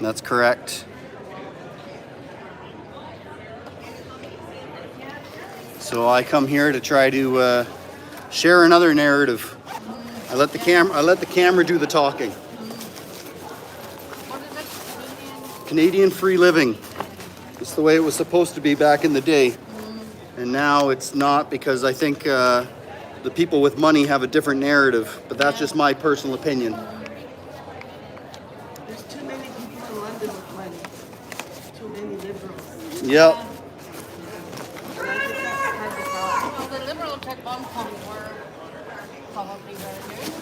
That's correct. So I come here to try to share another narrative. I let the camera do the talking. Canadian free living. It's the way it was supposed to be back in the day. And now it's not, because I think the people with money have a different narrative. But that's just my personal opinion. There's too many people in London with money. Too many liberals. Yep. Well, the liberals at one point were probably very good.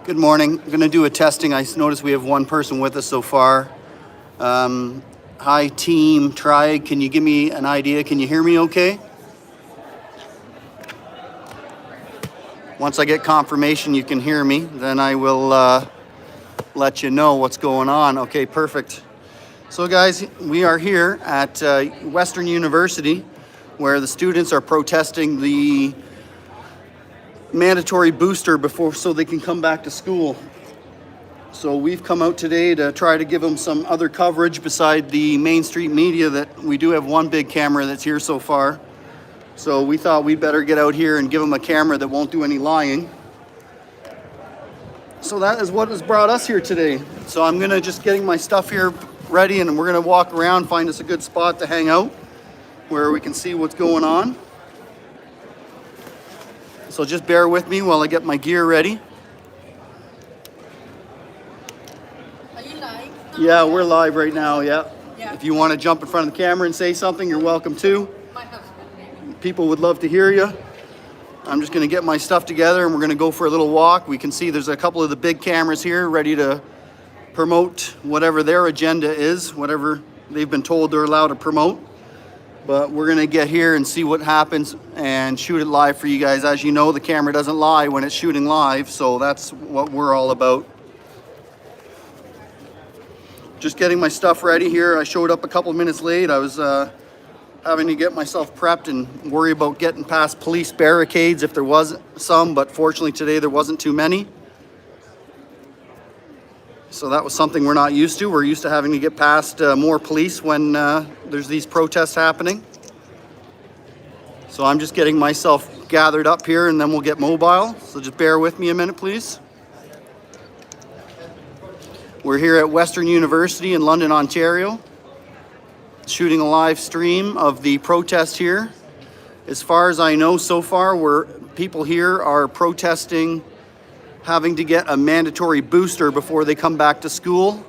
Good morning. I'm going to do a testing. I notice we have one person with us so far. Hi, team, Triad. Can you give me an idea? Can you hear me okay? Once I get confirmation you can hear me, then I will let you know what's going on. Okay, perfect. So guys, we are here at Western University, where the students are protesting the mandatory booster so they can come back to school. So we've come out today to try to give them some other coverage beside the Main Street media. That we do have one big camera that's here so far. So we thought we'd better get out here and give them a camera that won't do any lying. So that is what has brought us here today. So I'm gonna just getting my stuff here ready, and we're gonna walk around, find us a good spot to hang out where we can see what's going on. So just bear with me while I get my gear ready. Are you live? Yeah, we're live right now, yeah. Yeah. If you want to jump in front of the camera and say something, you're welcome to. My husband, maybe. People would love to hear you. I'm just going to get my stuff together and we're going to go for a little walk. We can see there's a couple of the big cameras here ready to promote whatever their agenda is, whatever they've been told they're allowed to promote. But we're going to get here and see what happens and shoot it live for you guys. As you know, the camera doesn't lie when it's shooting live, so that's what we're all about. Just getting my stuff ready here. I showed up a couple of minutes late. I was having to get myself prepped and worry about getting past police barricades if there was some, but fortunately today there wasn't too many. So that was something we're not used to. We're used to having to get past more police when there's these protests happening. So I'm just getting myself gathered up here and then we'll get mobile. So just bear with me a minute, please. We're here at Western University in London, Ontario, shooting a live stream of the protest here. As far as I know so far, people here are protesting having to get a mandatory booster before they come back to school.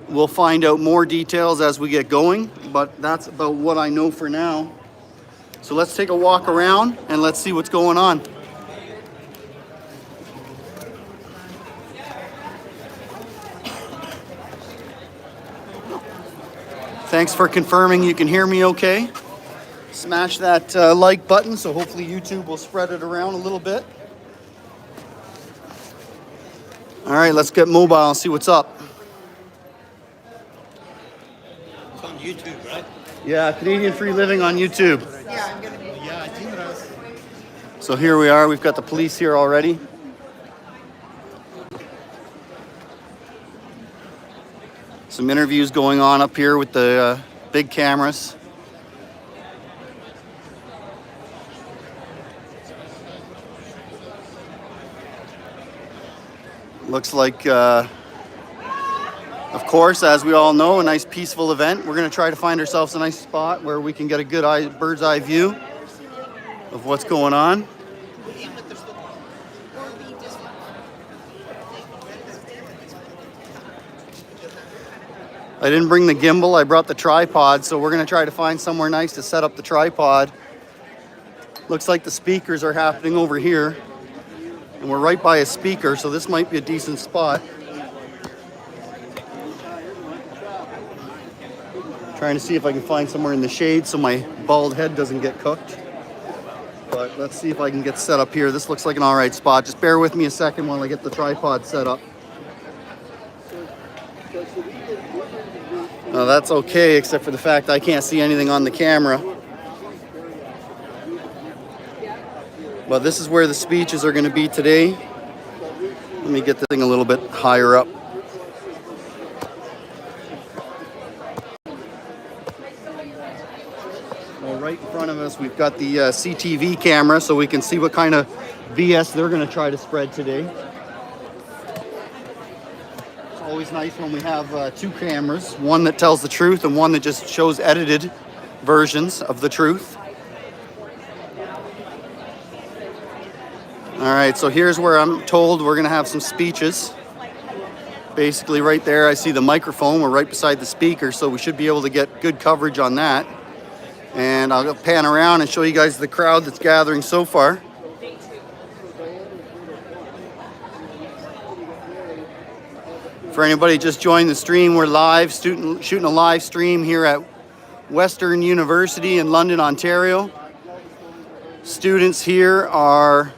We'll find out more details as we get going, but that's about what I know for now. So let's take a walk around and let's see what's going on. Thanks for confirming you can hear me okay. Smash that like button so hopefully YouTube will spread it around a little bit. All right, let's get mobile and see what's up. It's on YouTube, right? Yeah, Canadian Free Living on YouTube. Yeah, I'm gonna be. Yeah, I think it was. So here we are, we've got the police here already. Some interviews going on up here with the big cameras. Looks like, of course, as we all know, a nice peaceful event. We're going to try to find ourselves a nice spot where we can get a good bird's eye view of what's going on. I didn't bring the gimbal, I brought the tripod, so we're going to try to find somewhere nice to set up the tripod. Looks like the speakers are happening over here. And we're right by a speaker, so this might be a decent spot. Trying to see if I can find somewhere in the shade so my bald head doesn't get cooked. But let's see if I can get set up here. This looks like an all right spot. Just bear with me a second while I get the tripod set up. Now that's okay, except for the fact I can't see anything on the camera. But this is where the speeches are going to be today. Let me get the thing a little bit higher up. front of us, we've got the CTV camera so we can see what kind of BS they're going to try to spread today. It's always nice when we have two cameras, one that tells the truth and one that just shows edited versions of the truth. All right, so here's where I'm told we're going to have some speeches. Basically right there, I see the microphone. We're right beside the speaker, so we should be able to get good coverage on that. And I'll pan around and show you guys the crowd that's gathering so far. For anybody just joined the stream, we're live, shooting a live stream here at Western University in London, Ontario. Students here are,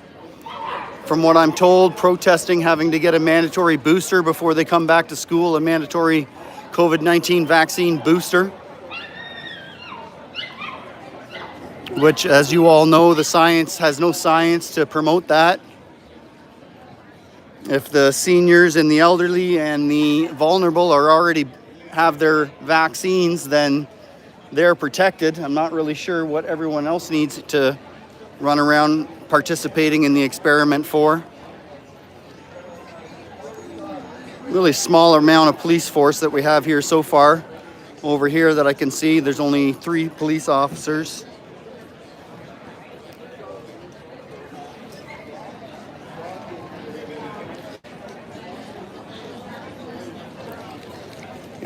from what I'm told, protesting having to get a mandatory booster before they come back to school, a mandatory COVID-19 vaccine booster. Which, as you all know, the science has no science to promote that. If the seniors and the elderly and the vulnerable are already have their vaccines, then they're protected. I'm not really sure what everyone else needs to run around participating in the experiment for. Really small amount of police force that we have here so far. Over here that I can see, there's only 3 police officers.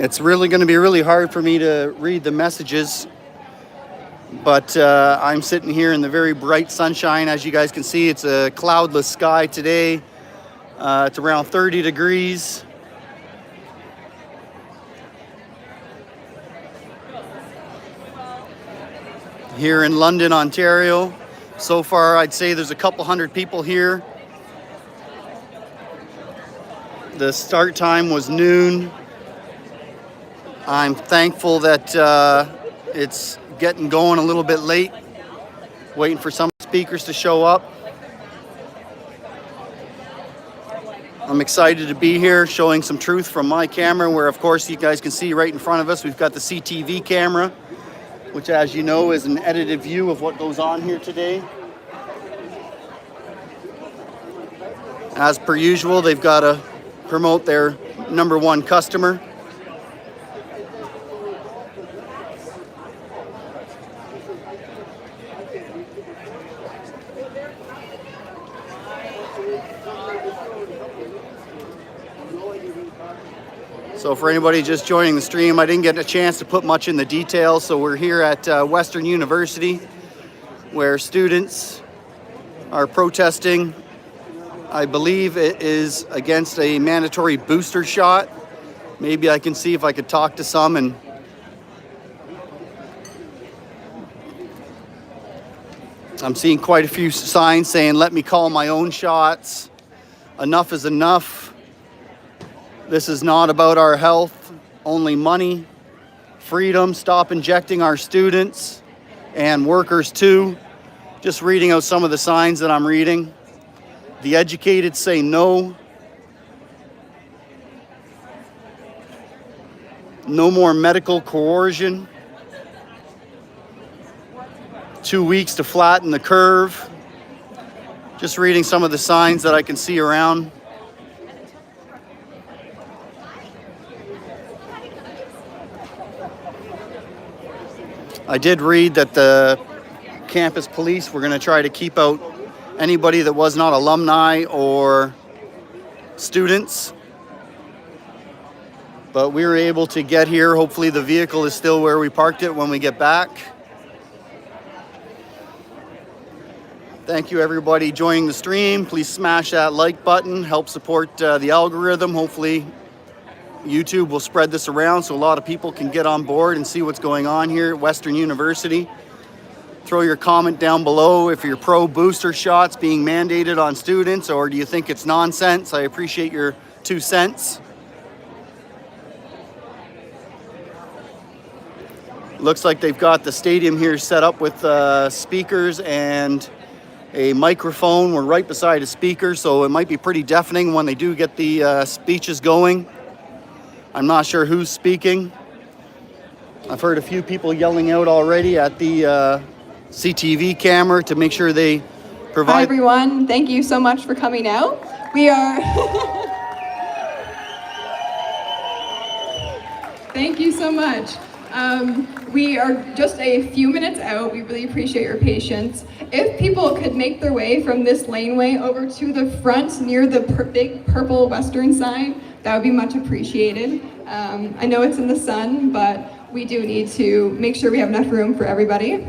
It's really going to be really hard for me to read the messages, but I'm sitting here in the very bright sunshine. As you guys can see, it's a cloudless sky today. It's around 30 degrees. Here in London, Ontario. So far, I'd say there's a couple hundred people here. The start time was noon. I'm thankful that it's getting going a little bit late, waiting for some speakers to show up. I'm excited to be here showing some truth from my camera, where of course you guys can see right in front of us we've got the CTV camera, which, as you know, is an edited view of what goes on here today. As per usual, they've got to promote their #1 customer. So for anybody just joining the stream, I didn't get a chance to put much in the details. So we're here at Western University, where students are protesting. I believe it is against a mandatory booster shot. Maybe I can see if I could talk to some. And I'm seeing quite a few signs saying, "Let me call my own shots. Enough is enough. This is not about our health, only money. Freedom, stop injecting our students and workers too." Just reading out some of the signs that I'm reading. The educated say no. No more medical coercion. 2 weeks to flatten the curve. Just reading some of the signs that I can see around. I did read that the campus police were going to try to keep out anybody that was not alumni or students. But we were able to get here. Hopefully the vehicle is still where we parked it when we get back. Thank you everybody joining the stream. Please smash that like button. Help support the algorithm. Hopefully YouTube will spread this around so a lot of people can get on board and see what's going on here at Western University. Throw your comment down below if you're pro booster shots being mandated on students, or do you think it's nonsense? I appreciate your 2 cents. Looks like they've got the stadium here set up with speakers and a microphone. We're right beside a speaker, so it might be pretty deafening when they do get the speeches going. I'm not sure who's speaking. I've heard a few people yelling out already at the CTV camera to make sure they Hi provide. everyone, thank you so much for coming out. We are Thank you so much. We are just a few minutes out. We really appreciate your patience. If people could make their way from this laneway over to the front near the big purple Western sign, that would be much appreciated. I know it's in the sun, but we do need to make sure we have enough room for everybody.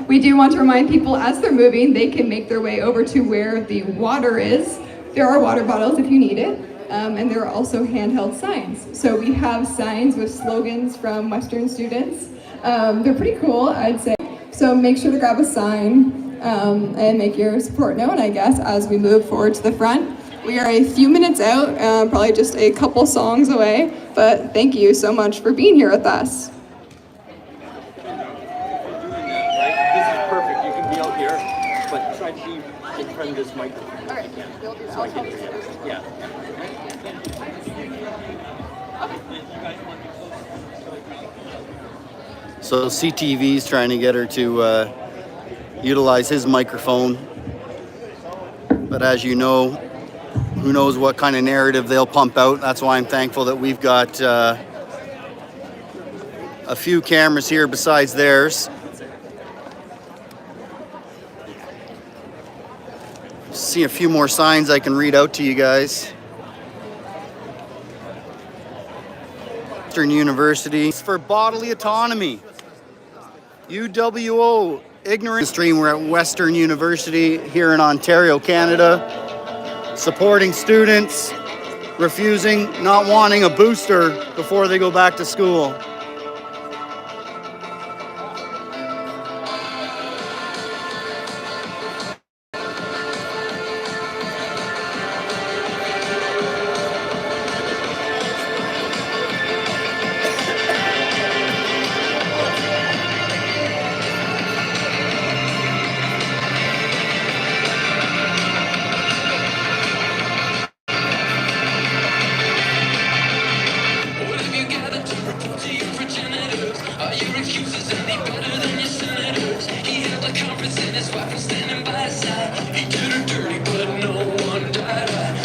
We do want to remind people as they're moving, they can make their way over to where the water is. There are water bottles if you need it, and there are also handheld signs. So we have signs with slogans from Western students. They're pretty cool, I'd say. So make sure to grab a sign and make your support known, I guess, as we move forward to the front. We are a few minutes out, probably just a couple songs away, but thank you so much for being here with us. This is perfect. You can be out here, but try to be in front of this microphone. All right. If you can. So I can hear you. Yeah. So CTV's trying to get her to utilize his microphone. But as you know, who knows what kind of narrative they'll pump out. That's why I'm thankful that we've got a few cameras here besides theirs. See a few more signs I can read out to you guys. Western University for bodily autonomy. UWO, ignorant stream. We're at Western University here in Ontario, Canada, supporting students refusing, not wanting a booster before they go back to school.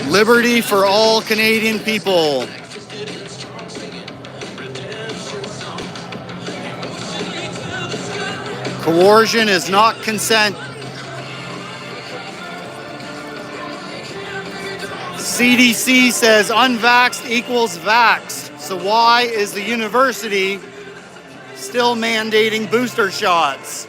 Liberty for all Canadian people. Coercion is not consent. CDC says unvaxxed equals vaxxed. So why is the university still mandating booster shots?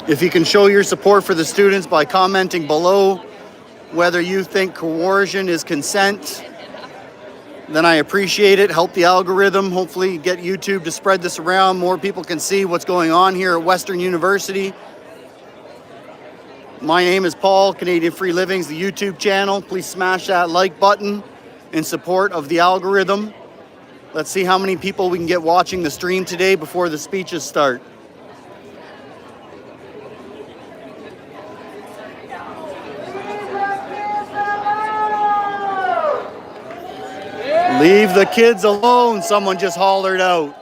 If you can show your support for the students by commenting below whether you think coercion is consent, then I appreciate it. Help the algorithm, hopefully get YouTube to spread this around. More people can see what's going on here at Western University. My name is Paul, Canadian Free Living's the YouTube channel. Please smash that like button in support of the algorithm. Let's see how many people we can get watching the stream today before the speeches start. Leave the kids alone, someone just hollered out.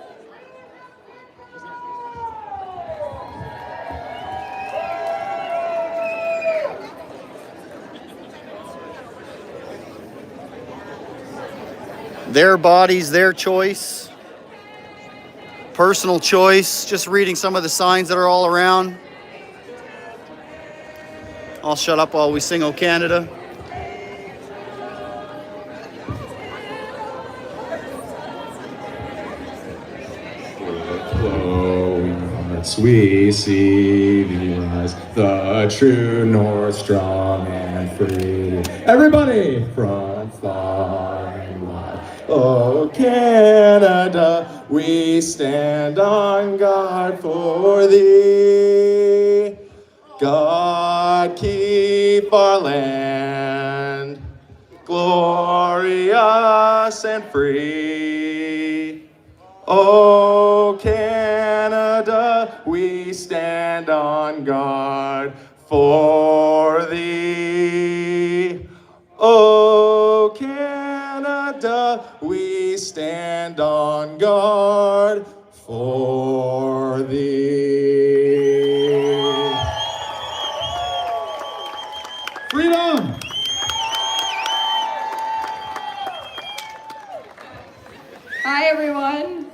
Their bodies, their choice. Personal choice. Just reading some of the signs that are all around. I'll shut up while we sing O Canada. We see thee rise, the true north, strong and free. Everybody from far and wide. Oh, Canada, we stand on guard for thee. God keep our land. glorious and free. Oh, Canada, we stand on guard for thee. Oh, Canada, we stand on guard for thee. Freedom! Hi, everyone.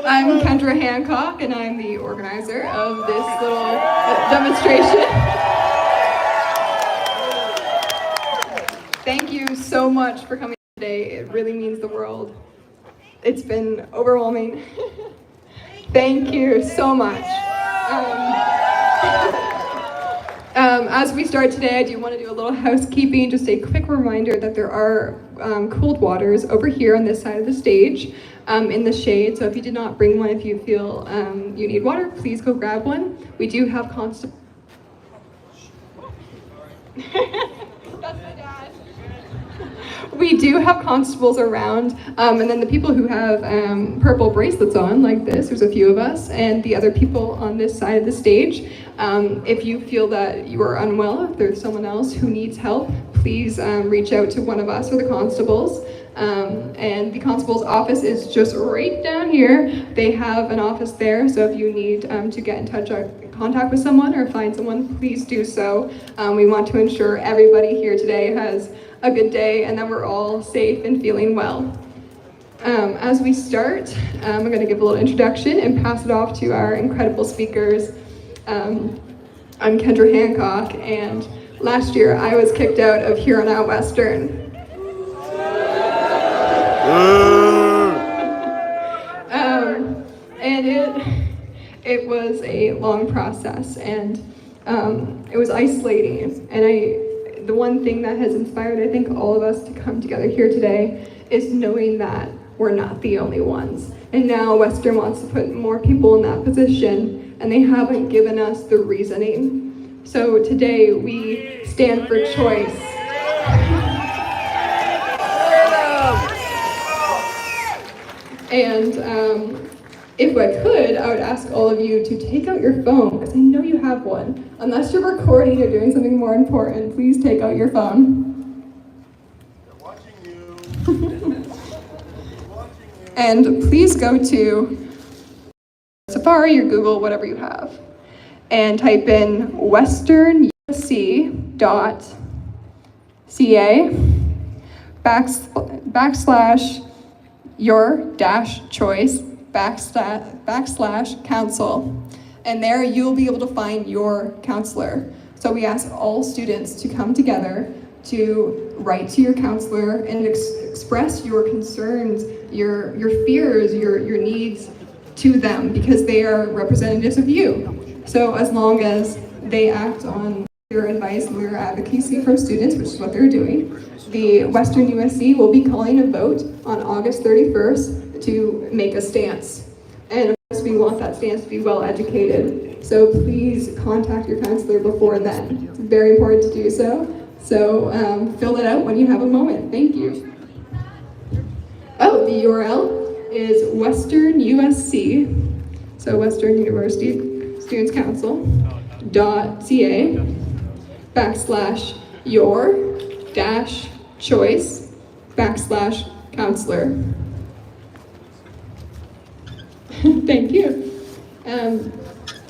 I'm Kendra Hancock, and I'm the organizer of this little demonstration. Thank you so much for coming today. It really means the world. It's been overwhelming. Thank you so much. As we start today, I do want to do a little housekeeping. Just a quick reminder that there are cold waters over here on this side of the stage in the shade. So if you did not bring one, if you feel you need water, please go grab one. We do have constables. That's my dad. We do have constables around, and then the people who have purple bracelets on, like this, there's a few of us, and the other people on this side of the stage. If you feel that you are unwell, if there's someone else who needs help, please reach out to one of us or the constables. And the constable's office is just right down here. They have an office there, so if you need to get in touch or contact with someone or find someone, please do so. We want to ensure everybody here today has a good day and that we're all safe and feeling well. As we start, I'm going to give a little introduction and pass it off to our incredible speakers. I'm Kendra Hancock, and last year I was kicked out of Huron Western. And it was a long process, and it was isolating. And the one thing that has inspired, I think, all of us to come together here today is knowing that we're not the only ones. And now Western wants to put more people in that position, and they haven't given us the reasoning. So today we stand for choice. And if I could, I would ask all of you to take out your phone, because I know you have one. Unless you're recording or doing something more important, please take out your phone. They're watching you. And please go to Safari or Google, whatever you have, and type in westernusc.ca /your-choice /council. And there you'll be able to find your counselor. So we ask all students to come together to write to your counselor and express your concerns, your fears, your needs to them, because they are representatives of you. So as long as they act on your advice and your advocacy from students, which is what they're doing, the Western USC will be calling a vote on August 31st to make a stance. And of course, we want that stance to be well educated. So please contact your counselor before then. It's very important to do so. So fill it out when you have a moment. Thank you. Oh, the URL is Western USC, so Western University Students Council .ca /your-choice /counselor. Thank you.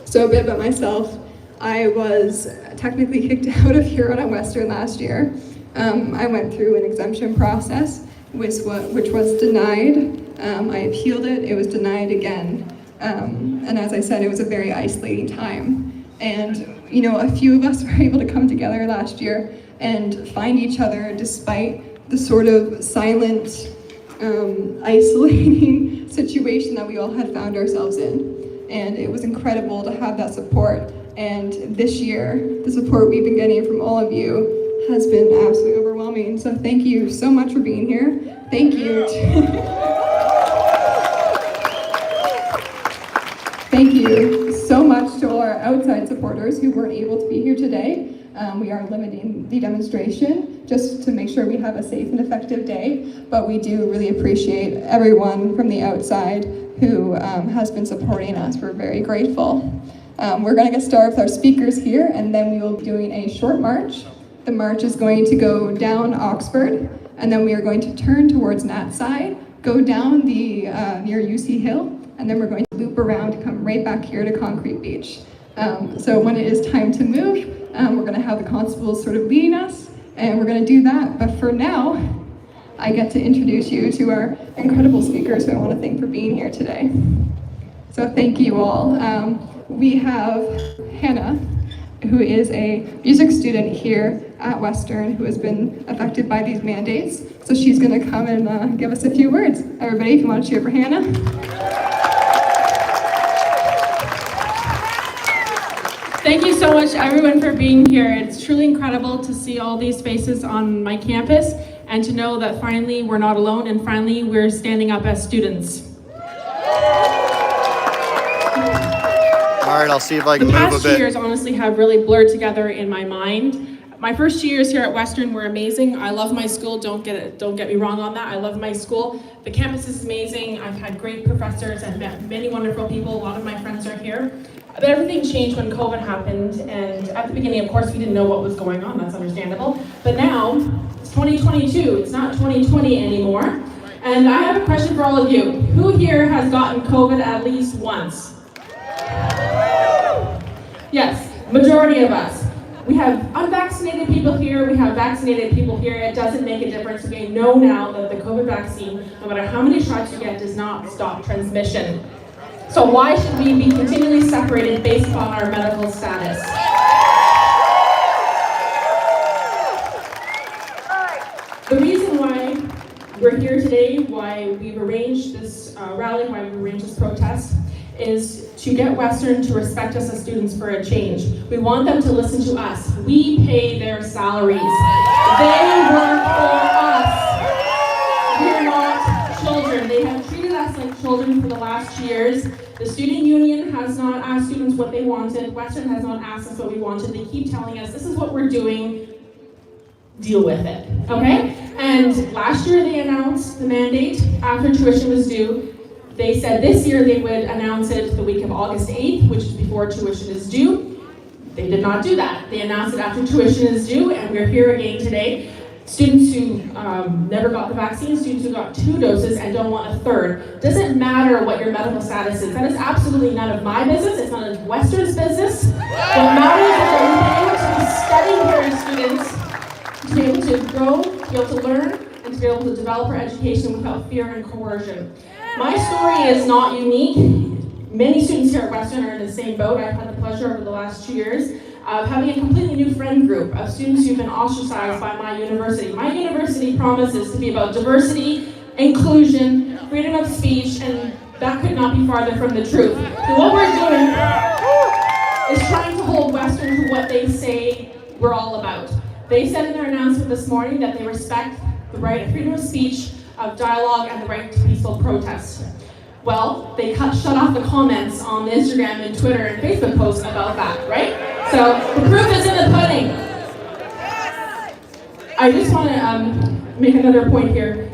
So a bit about myself. I was technically kicked out of Huron Western last year. I went through an exemption process, which was denied. I appealed it, it was denied again. And as I said, it was a very isolating time. And, you know, a few of us were able to come together last year and find each other despite the sort of silent, isolating situation that we all had found ourselves in. And it was incredible to have that support. And this year, the support we've been getting from all of you has been absolutely overwhelming. So thank you so much for being here. Thank you. Thank you so much to all our outside supporters who weren't able to be here today. We are limiting the demonstration. just to make sure we have a safe and effective day. But we do really appreciate everyone from the outside who has been supporting us. We're very grateful. We're going to get started with our speakers here, and then we will be doing a short march. The march is going to go down Oxford, and then we are going to turn towards Nat side, go down the near UC Hill, and then we're going to loop around to come right back here to Concrete Beach. So when it is time to move, we're going to have the constables sort of leading us, and we're going to do that. But for now, I get to introduce you to our incredible speakers who I want to thank for being here today. So thank you all. We have Hannah, who is a music student here at Western who has been affected by these mandates. So she's going to come and give us a few words. Everybody, if you want to cheer for Hannah. Thank you so much, everyone, for being here. It's truly incredible to see all these faces on my campus and to know that finally we're not alone and finally we're standing up as students. All right, I'll see if I can The move a past 2 bit. years honestly have really blurred together in my mind. My first 2 years here at Western were amazing. I love my school, don't get me wrong on that. I love my school. The campus is amazing. I've had great professors and met many wonderful people. A lot of my friends are here. But everything changed when COVID happened, and at the beginning, of course, we didn't know what was going on. That's understandable. But now, it's 2022. It's not 2020 anymore. And I have a question for all of you. Who here has gotten COVID at least once? Yes, majority of us. We have unvaccinated people here, we have vaccinated people here. It doesn't make a difference. We know now that the COVID vaccine, no matter how many shots you get, does not stop transmission. So why should we be continually separated based upon our medical status? The reason why we're here today, why we've arranged this rally, why we've arranged this protest, is to get Western to respect us as students for a change. We want them to listen to us. We pay their salaries. They work for us. We're not children. They have treated us like children for the last years. The student union has not asked students what they wanted. Western has not asked us what we wanted. They keep telling us, this is what we're doing, deal with it, okay? And last year they announced the mandate after tuition was due. They said this year they would announce it the week of August 8th, which is before tuition is due. They did not do that. They announced it after tuition is due, and we're here again today. Students who never got the vaccine, students who got 2 doses and don't want a third. Doesn't matter what your medical status is. That is absolutely none of my business. It's none of Western's business. What matters is that we're able to be studying here as students, to be able to grow, to be able to learn, and to be able to develop our education without fear and coercion. My story is not unique. Many students here at Western are in the same boat. I've had the pleasure over the last 2 years of having a completely new friend group of students who've been ostracized by my university. My university promises to be about diversity, inclusion, freedom of speech, and that could not be farther from the truth. So what we're doing is trying to hold Western to what they say we're all about. They said in their announcement this morning that they respect the right of freedom of speech, of dialogue, and the right to peaceful protest. Well, they shut off the comments on the Instagram and Twitter and Facebook posts about that, right? So the proof is in the pudding. I just want to make another point here.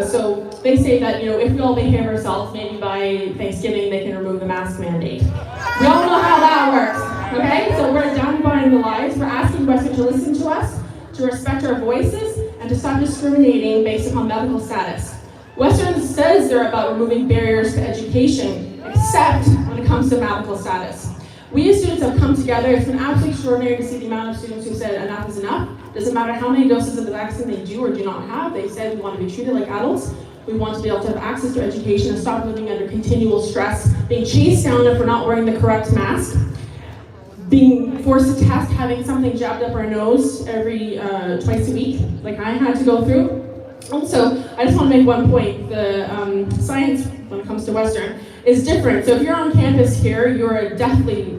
So they say that, if we all behave ourselves, maybe by Thanksgiving they can remove the mask mandate. We all know how that works, okay? So we're done buying the lies. We're asking Western to listen to us, to respect our voices, and to stop discriminating based upon medical status. Western says they're about removing barriers to education, except when it comes to medical status. We as students have come together. It's been absolutely extraordinary to see the amount of students who said enough is enough. Doesn't matter how many doses of the vaccine they do or do not have. They said we want to be treated like adults. We want to be able to have access to education and stop living under continual stress, being chased down if we're not wearing the correct mask, being forced to test, having something jabbed up our nose every twice a week, like I had to go through. Also, I just want to make one point. The science, when it comes to Western, is different. So if you're on campus here, you're definitely,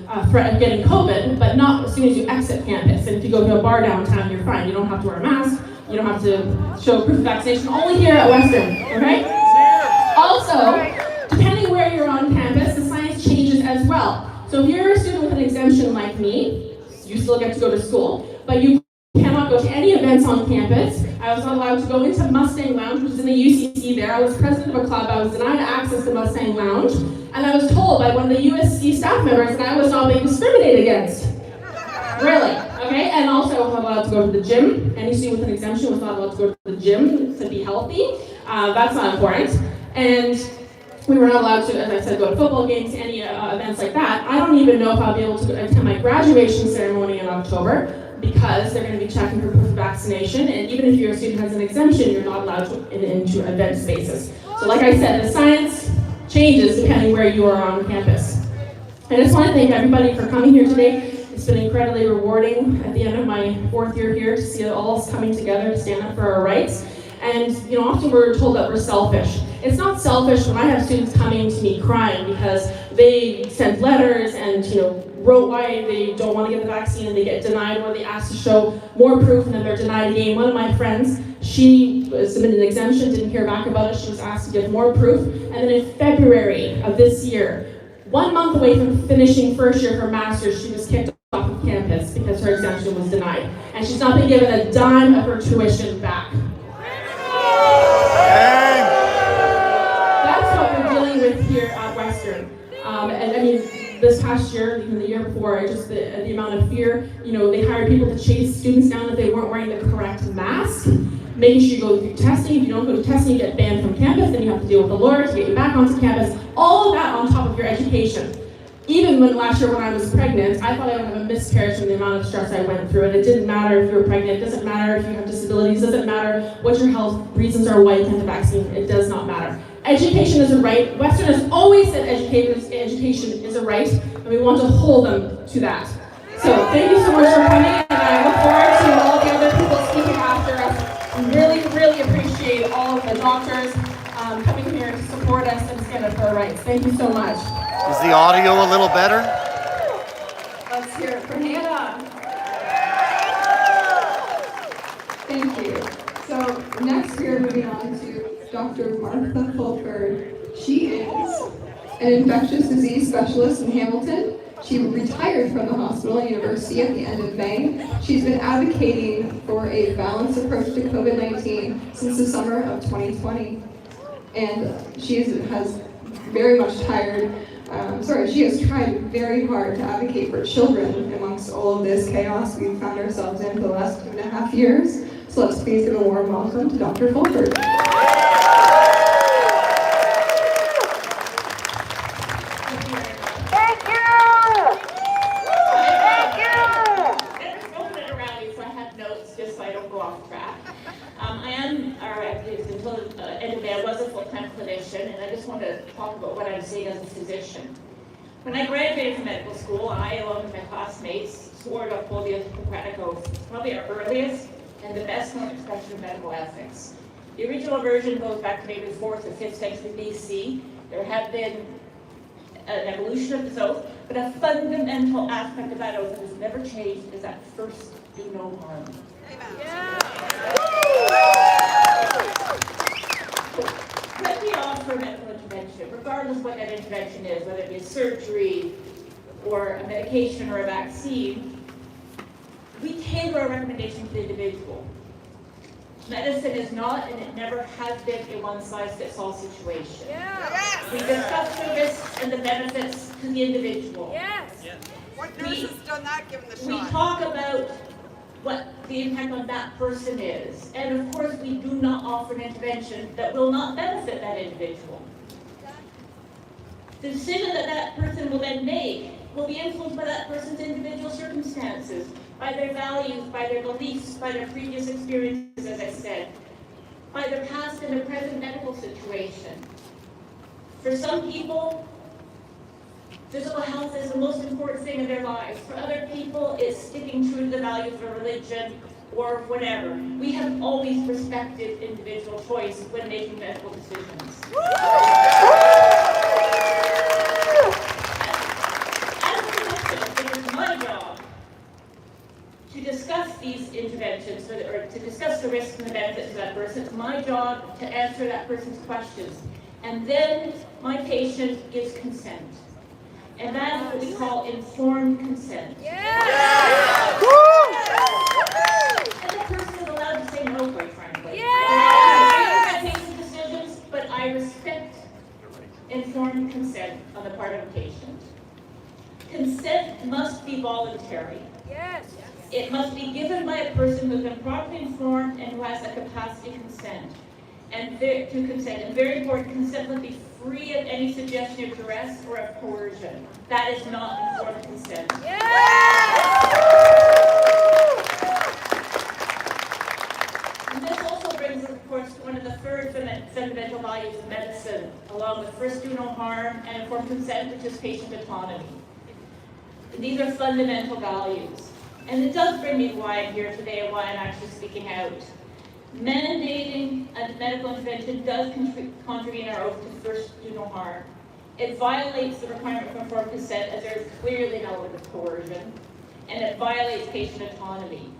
a threat of getting COVID, but not as soon as you exit campus. And if you go to a bar downtown, you're fine. You don't have to wear a mask. You don't have to show proof of vaccination. Only here at Western, okay? Also, depending where you're on campus, the science changes as well. So if you're a student with an exemption like me, you still get to go to school, but you cannot go go to any events on campus. I was not allowed to go into Mustang Lounge, which is in the UCC there. I was president of a club. I was denied access to Mustang Lounge. And I was told by one of the USC staff members that I was not being discriminated against. Really? Okay, and also I was not allowed to go to the gym. Any student with an exemption was not allowed to go to the gym to be healthy. That's not important. And we were not allowed to, as I said, go to football games, any events like that. I don't even know if I'll be able to attend my graduation ceremony in October because they're going to be checking for proof of vaccination. And even if your student has an exemption, you're not allowed to into event spaces. So like I said, the science changes depending where you are on campus. I just want to thank everybody for coming here today. It's been incredibly rewarding at the end of my 4th year here to see it all coming together to stand up for our rights. And often we're told that we're selfish. It's not selfish when I have students coming to me crying because they sent letters and wrote why they don't want to get the vaccine and they get denied, or they ask to show more proof and then they're denied again. One of my friends, she submitted an exemption, didn't hear back about it. She was asked to give more proof. And then in February of this year, 1 month away from finishing first year her master's, she was kicked off of campus because her exemption was denied. And she's not been given a dime of her tuition back. That's what we're dealing with here at Western. And I mean, this past year, even the year before, just the amount of fear, they hired people to chase students down if they weren't wearing the correct mask, making sure you go through testing. If you don't go to testing, you get banned from campus, then you have to deal with the lawyer to get you back onto campus. All of that on top of your education. Even last year when I was pregnant, I thought I would have a miscarriage from the amount of stress I went through. And it didn't matter if you were pregnant, it doesn't matter if you have disabilities, it doesn't matter what your health reasons are, why you can't get the vaccine, it does not matter. Education is a right. Western has always said education is a right, and we want to hold them to that. So thank you so much for coming, and I look forward to all the other people speaking after us. We really, really appreciate all of the doctors coming here to support us and stand up for our rights. Thank you so much. Is the audio a little better? Let's hear it for Hannah. Thank you. So next we are moving on to Dr. Martha Fulford. She is an infectious disease specialist in Hamilton. She retired from the hospital and university at the end of May. She's been advocating for a balanced approach to COVID-19 since the summer of 2020. And she has very much she has tried very hard to advocate for children amongst all of this chaos we've found ourselves in for the last 2.5 years. So let's please give a warm welcome to Dr. Fulford. And I just want to talk about what I'm saying as a physician. When I graduated from medical school, I, along with my classmates, swore to uphold the Hippocratic Oath, probably our earliest and the best known expression of medical ethics. The original version goes back to maybe the 4th or 5th century BC. There had been an evolution of this oath, but a fundamental aspect of that oath that has never changed is that first do no harm. Yeah. When we offer medical intervention, regardless of what that intervention is, whether it be a surgery or a medication or a vaccine, we tailor our recommendation to the individual. Medicine is not, and it never has been, a one-size-fits-all situation. Yes. We discuss the risks and the benefits to the individual. Yes. What nurse has done that given the shot? We talk about what the impact on that person is. And of course, we do not offer an intervention that will not benefit that individual. The decision that that person will then make will be influenced by that person's individual circumstances, by their values, by their beliefs, by their previous experiences, as I said, by their past and their present medical situation. For some people, physical health is the most important thing in their lives. For other people, it's sticking true to the values of a religion or whatever. We have always respected individual choice when making medical decisions. As a physician, it is my job to discuss these interventions, or to discuss the risks and the benefits of that person. It's my job to answer that person's questions. And then my patient gives consent. And that is what we call informed consent. Yeah. And the on the part of a patient. Consent must be voluntary. Yes. It must be given by a person who has been properly informed and who has the capacity to consent. And very important, consent must be free of any suggestion of duress or of coercion. That is not informed consent. And this also brings us, of course, to one of the third fundamental values of medicine, along with first do no harm and informed consent, which is patient autonomy. These are fundamental values. And it does bring me to why I'm here today and why I'm actually speaking out. Mandating a medical intervention does contravene our oath to first do no harm. It violates the requirement for informed consent, as there is clearly an element of coercion, and it violates patient autonomy.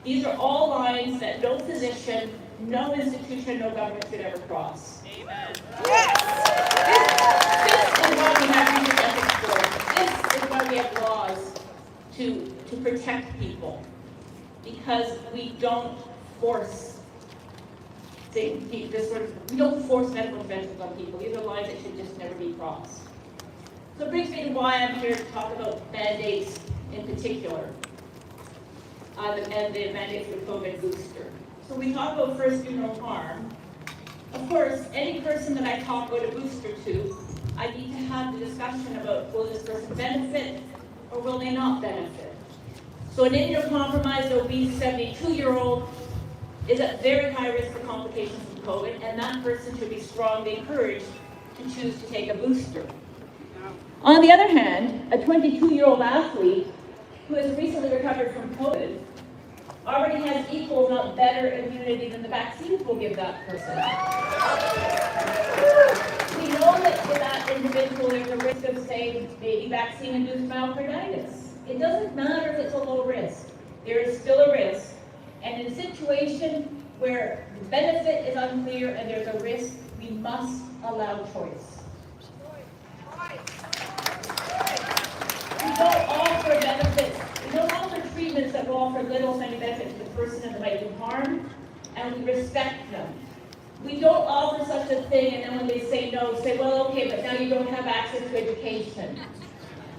These are all lines that no physician, no institution, no government should ever cross. Amen. This is why we have research ethics boards. This is why we have laws to protect people, because we don't force we don't force medical interventions on people. These are lines that should just never be crossed. So it brings me to why I'm here to talk about mandates in particular, and the mandates for COVID booster. So we talk about first do no harm. Of course, any person that I talk about a booster to, I need to have the discussion about will this person benefit or will they not benefit. So an immunocompromised, obese 72-year-old is at very high risk for complications from COVID, and that person should be strongly encouraged to choose to take a booster. On the other hand, a 22-year-old athlete who has recently recovered from COVID already has equal, if not better, immunity than the vaccines will give that person. We know that for that individual there's a risk of, say, maybe vaccine-induced myocarditis. It doesn't matter if it's a low risk. There is still a risk. And in a situation where the benefit is unclear and there's a risk, we must allow choice. We don't offer benefits, we don't offer treatments that will offer little to any benefit to the person and that might do harm, and we respect them. We don't offer such a thing and then when they say no, say, well, okay, but now you don't have access to education.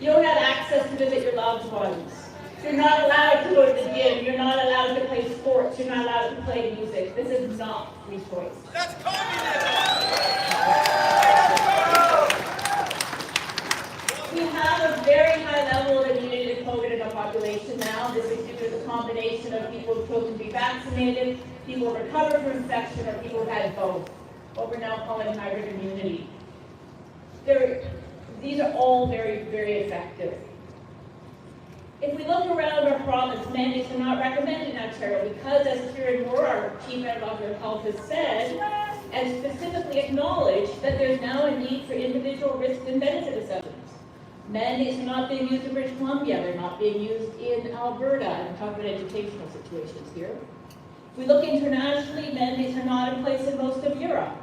You don't have access to visit your loved ones. You're not allowed to go to the gym. You're not allowed to play sports. You're not allowed to play music. This is not free choice. That's communism. We have a very high level of immunity to COVID in our population now. This is due to the combination of people who've chosen to be vaccinated, people who recovered from infection, or people who had both, what we're now calling hybrid immunity. These are all very, very effective. If we look around our province, mandates are not recommended in Ontario because, as Huron, our Chief Medical Officer of Health, has said, and specifically acknowledged that there's now a need for individual risk and benefit assessments. Mandates are not being used in British Columbia, they're not being used in Alberta, and I'm talking about educational situations here. If we look internationally, mandates are not in place in most of Europe.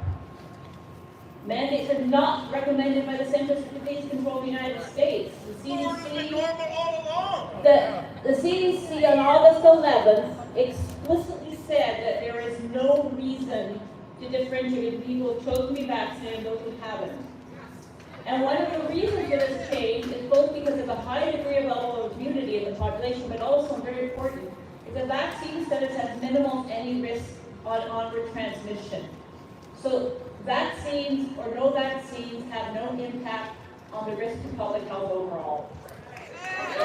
Mandates are not recommended by the Centers for Disease Control of the United States. The CDC on August 11th explicitly said that there is no reason to differentiate between people who have chosen to be vaccinated and those who haven't. And one of the reasons for this change is both because of the high degree of level of immunity in the population, but also, very important, is that vaccine status has minimal any risk on onward transmission. So vaccines or no vaccines have no impact on the risk to public health overall. I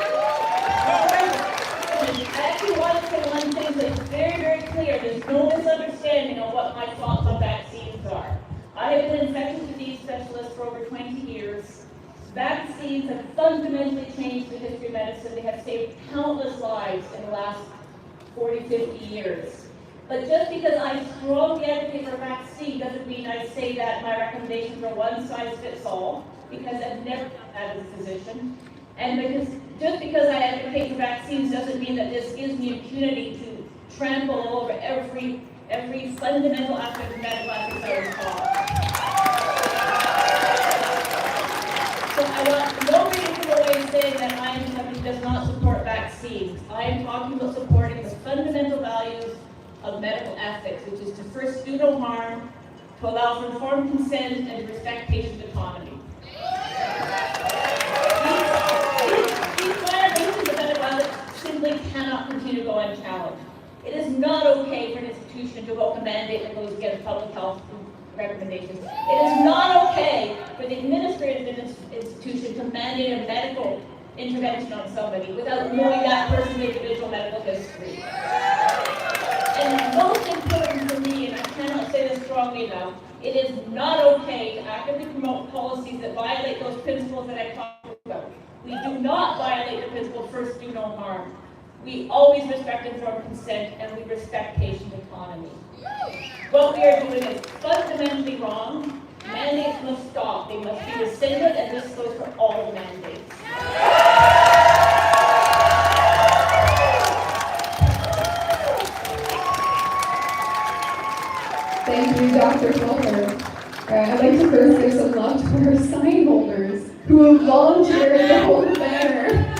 actually want to say one thing that's very, very clear. There's no misunderstanding of what my thoughts on vaccines are. I have been an infectious disease specialist for over 20 years. Vaccines have fundamentally changed the history of medicine. They have saved countless lives in the last 40, 50 years. But just because I strongly advocate for a vaccine doesn't mean I say that my recommendations are one size fits all, because I've never done that as a physician. And just because I advocate for vaccines doesn't mean that this gives me impunity to trample over every fundamental aspect of medical ethics that was taught. So I want nobody to come away saying that I am somebody who does not support vaccines. I am talking about supporting the fundamental values of medical ethics, which is to first do no harm, to allow for informed consent, and to respect patient autonomy. mandate that goes against public health recommendations. It is not okay for the administrative institution to mandate a medical intervention on somebody without knowing that person's individual medical history. And most important for me, and I cannot say this strongly enough, it is not okay to actively promote policies that violate those principles that I talked about. We do not violate the principle first do no harm. We always respect informed consent and we respect patient autonomy. What we are doing is fundamentally wrong. Mandates must stop. They must be rescinded, and this goes for all the mandates. Thank you, Dr. Fulmer. I'd like to first give some love to our sign holders who have volunteered to hold the banner.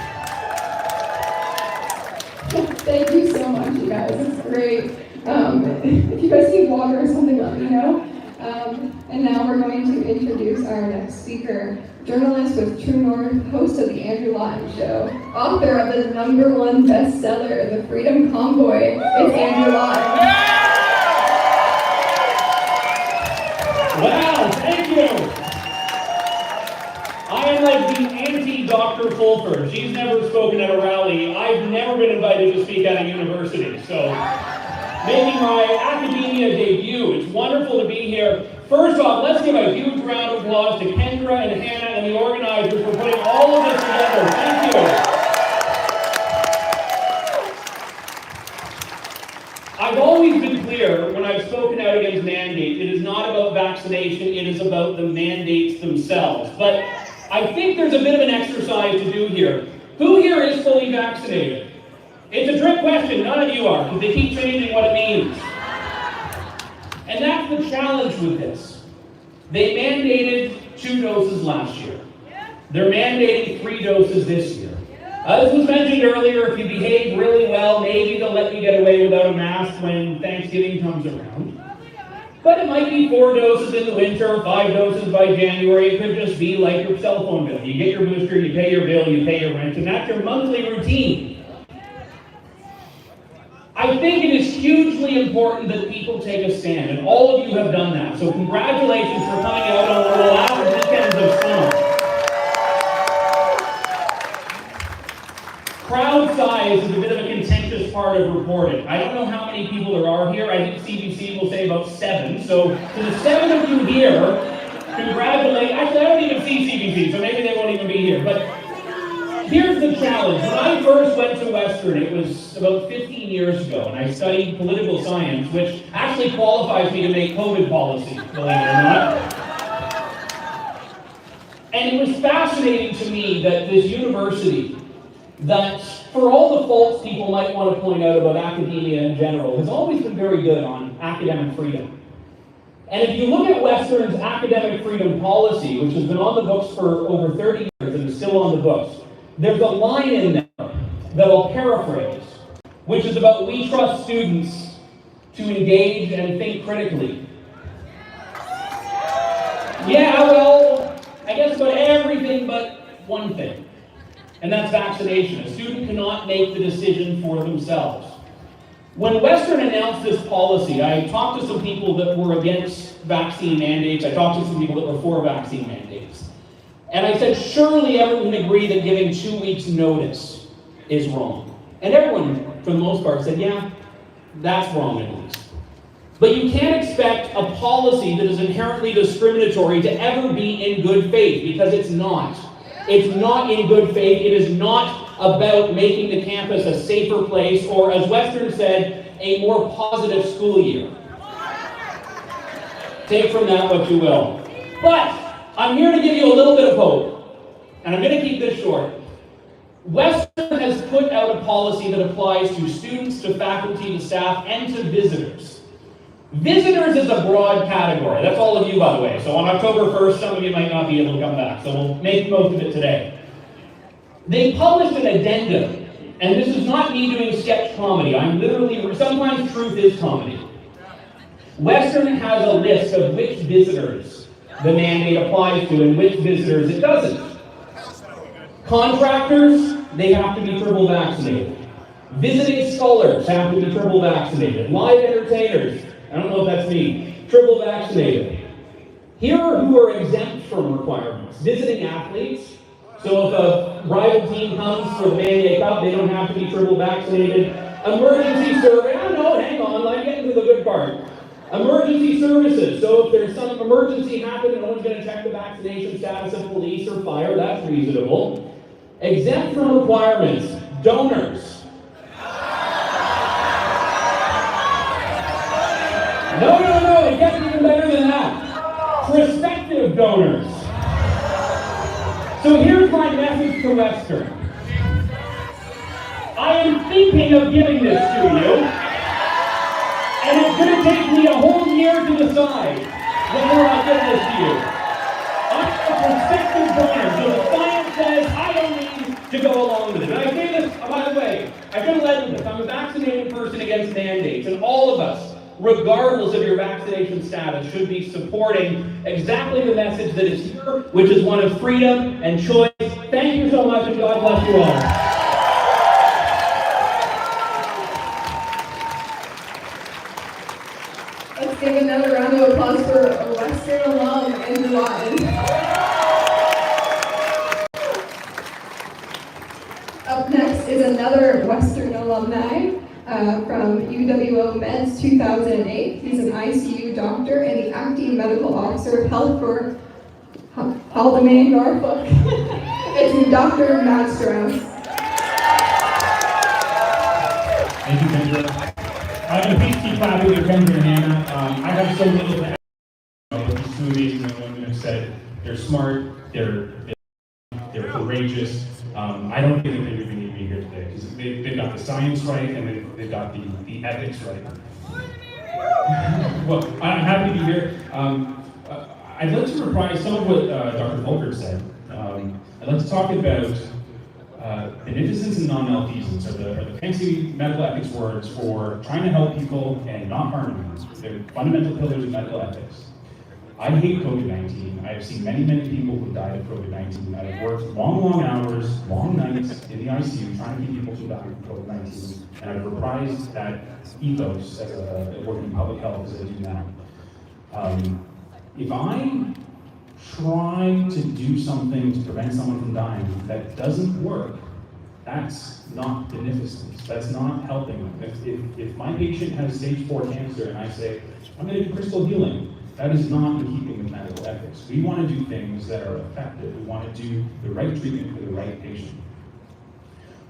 Thank you so much, you guys. It's great. If you guys need water or something, let me know. And now we're going to introduce our next speaker, journalist with True North, host of The Andrew Lawton Show, author of the #1 bestseller, The Freedom Convoy. It's Andrew Lawton. Wow, thank you. I am like the anti-Dr. Fulford. She's never spoken at a rally. I've never been invited to speak at a university. So, making my academia debut. It's wonderful to be here. First off, let's give a huge round of applause to Kendra and Hannah and the organizers for putting all of this together. Thank you. I've always been clear when I've spoken out against mandates, it is not about vaccination, it is about the mandates themselves. But I think there's a bit of an exercise to do here. Who here is fully vaccinated? It's a trick question, none of you are, because they keep changing what it means. And that's the challenge with this. They mandated 2 doses last year. They're mandating 3 doses this year. As was mentioned earlier, if you behave really well, maybe they'll let you get away without a mask when Thanksgiving comes around. But it might be 4 doses in the winter, 5 doses by January. It could just be like your cell phone bill. You get your booster, you pay your bill, you pay your rent, and that's your monthly routine. I think it is hugely important that people take a stand, and all of you have done that. So congratulations for coming out on one of the last weekends of summer. Crowd size is a bit of a contentious part of reporting. I don't know how many people there are here. I think CBC will say about 7. So to the 7 of you here, congratulations. Actually, I don't even see CBC, so maybe they won't even be here. But here's the challenge. When I first went to Western, it was about 15 years ago, and I studied political science, which actually qualifies me to make COVID policy, believe it or not. And it was fascinating to me that this university, that for all the faults people might want to point out about academia in general, has always been very good on academic freedom. And if you look at Western's academic freedom policy, which has been on the books for over 30 years and is still on the books, there's a line in there that I'll paraphrase, which is about we trust students to engage and think critically. Yeah, well, I guess about everything but one thing, and that's vaccination. A student cannot make the decision for themselves. When Western announced this policy, I talked to some people that were against vaccine mandates. I talked to some people that were for vaccine mandates. And I said, surely everyone can agree that giving 2 weeks notice is wrong. And everyone, for the most part, said, yeah, that's wrong at least. But you can't expect a policy that is inherently discriminatory to ever be in good faith, because it's not. It's not in good faith. It is not about making the campus a safer place, or, as Western said, a more positive school year. Take from that what you will. But I'm here to give you a little bit of hope, and I'm going to keep this short. Western has put out a policy that applies to students, to faculty, to staff, and to visitors. Visitors is a broad category. That's all of you, by the way. So on October 1st, some of you might not be able to come back, so we'll make most of it today. They published an addendum, and this is not me doing sketch comedy. I'm literally, sometimes truth is comedy. Western has a list of which visitors the mandate applies to and which visitors it doesn't. Contractors, they have to be triple vaccinated. Visiting scholars have to be triple vaccinated. Live entertainers I don't know if that's me. Triple vaccinated. Here are who are exempt from requirements. Visiting athletes. So if a rival team comes for the Mandate Cup, they don't have to be triple vaccinated. Emergency service. Oh, no, hang on, I'm getting to the good part. Emergency services. So if there's some emergency happening, no one's going to check the vaccination status of police or fire. That's reasonable. Exempt from requirements. Donors. No, it gets even better than that. Prospective donors. So here's my message to Western. I am thinking of giving this to you, and it's going to take me a whole year to decide whether I'll give this to you. I'm a prospective donor, so the science says I don't need to go along with it. And I say this, by the way, I should have led with this. I'm a vaccinated person against mandates, and all of us, regardless of your vaccination status, should be supporting exactly the message that is here, which is one of freedom and choice. Thank you so much, and God bless you all. Let's give another round of applause for a Western alum in Huron. Up next is another Western alumni from UWO Meds 2008. He's an ICU doctor and the acting medical officer of Health for Haldimand, Norfolk. It's Dr. Matt Strauss. Thank you, Kendra. Please keep clapping for Kendra and Hannah. I have so little to add. These two amazing women have said they're smart, they're courageous. I don't think they really need to be here today because they've got the science right and they've got the ethics right. Well, I'm happy to be here. I'd like to reprise some of what Dr. Volker said. I'd like to talk about beneficence and non-malfeasance are the fancy medical ethics words for trying to help people and not harm them. They're fundamental pillars of medical ethics. I hate COVID-19. I have seen many people who died of COVID-19. I have worked long hours, long nights in the ICU trying to keep people from dying from COVID-19. And I've reprised that ethos as a working in public health as I do now. If I try to do something to prevent someone from dying that doesn't work, that's not beneficence. That's not helping them. If my patient has stage 4 cancer and I say, I'm going to do crystal healing, that is not in keeping with medical ethics. We want to do things that are effective. We want to do the right treatment for the right patient.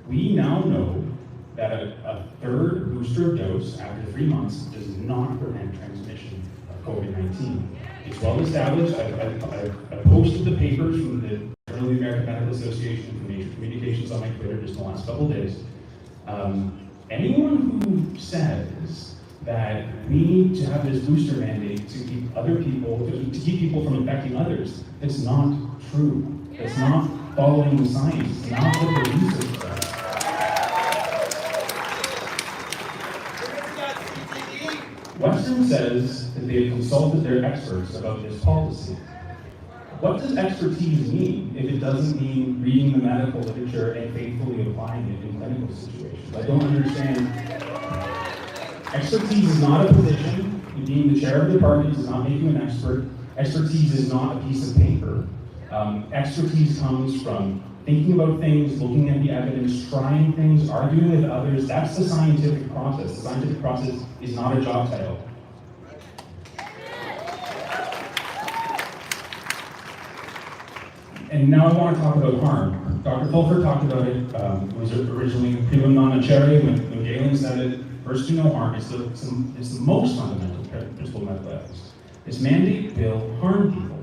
We now know that a third booster dose after 3 months does not prevent transmission of COVID-19. It's well established. I've posted the papers from the Journal of the American Medical Association and from Nature Communications on my Twitter just in the last couple of days. Anyone who says that we need to have this booster mandate to keep to keep people from infecting others, it's not true. It's not following the science. It's not what the research says. Western says that they have consulted their experts about this policy. What does expertise mean if it doesn't mean reading the medical literature and faithfully applying it in clinical situations? I don't understand. Expertise is not a position. Being the chair of the department does not make you an expert. Expertise is not a piece of paper. Expertise comes from thinking about things, looking at the evidence, trying things, arguing with others. That's the scientific process. The scientific process is not a job title. And now I want to talk about harm. Dr. Fulford talked about it. It was originally primum non nocere when Galen said it. First to no harm. It's the most fundamental principle of medical ethics. This mandate will harm people.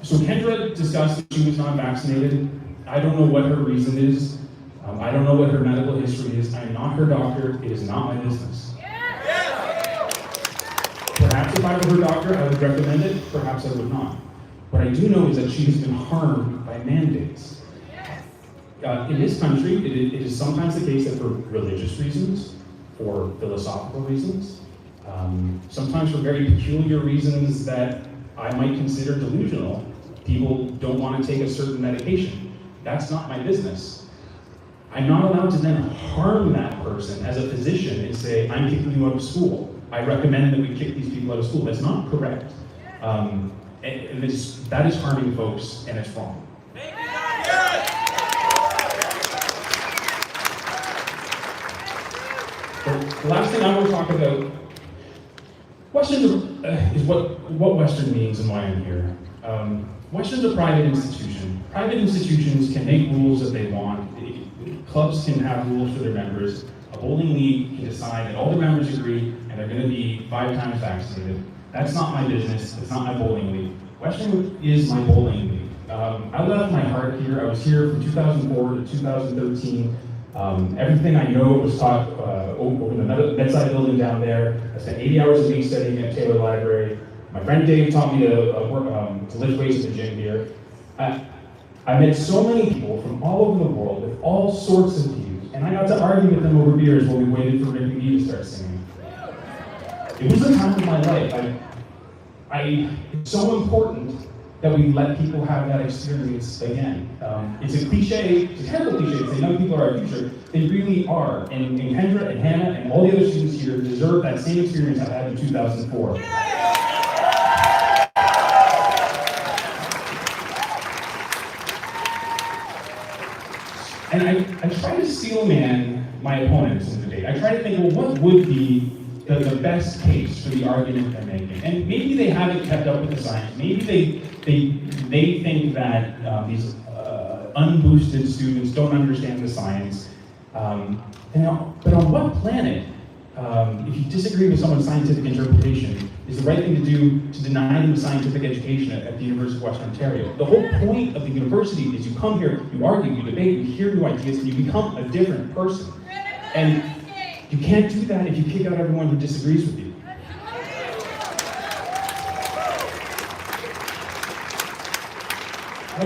So Kendra discussed that she was not vaccinated. I don't know what her reason is. I don't know what her medical history is. I am not her doctor. It is not my business. Perhaps if I were her doctor, I would recommend it. Perhaps I would not. What I do know is that she has been harmed by mandates. In this country, it is sometimes the case that for religious reasons, for philosophical reasons, sometimes for very peculiar reasons that I might consider delusional, people don't want to take a certain medication. That's not my business. I'm not allowed to then harm that person as a physician and say, I'm kicking you out of school. I recommend that we kick these people out of school. That's not correct. And that is harming folks, and it's wrong. The last thing I want to talk about, Western is what Western means and why I'm here. Western's a private institution. Private institutions can make rules that they want. Clubs can have rules for their members. A bowling league can decide that all the members agree and they're going to be 5 times vaccinated. That's not my business. It's not my bowling league. Western is my bowling league. I left my heart here. I was here from 2004 to 2013. Everything I know was taught over the bedside building down there. I spent 80 hours a week studying at Taylor Library. My friend Dave taught me to lift weights at the gym here. I met so many people from all over the world with all sorts of views, and I got to argue with them over beers while we waited for Ricky B to start singing. It was a time of my life. It's so important that we let people have that experience again. It's a cliche, it's a terrible cliche to say young people are our future. They really are, and Kendra and Hannah and all the other students here deserve that same experience I had in 2004. And I try to steel man my opponents in the debate. I try to think, well, what would be the best case for the argument they're making? And maybe they haven't kept up with the science. Maybe they think that these unboosted students don't understand the science. But on what planet, if you disagree with someone's scientific interpretation, is the right thing to do to deny them scientific education at the University of Western Ontario? The whole point of the university is you come here, you argue, you debate, you hear new ideas, and you become a different person. And you can't do that if you kick out everyone who disagrees with you. I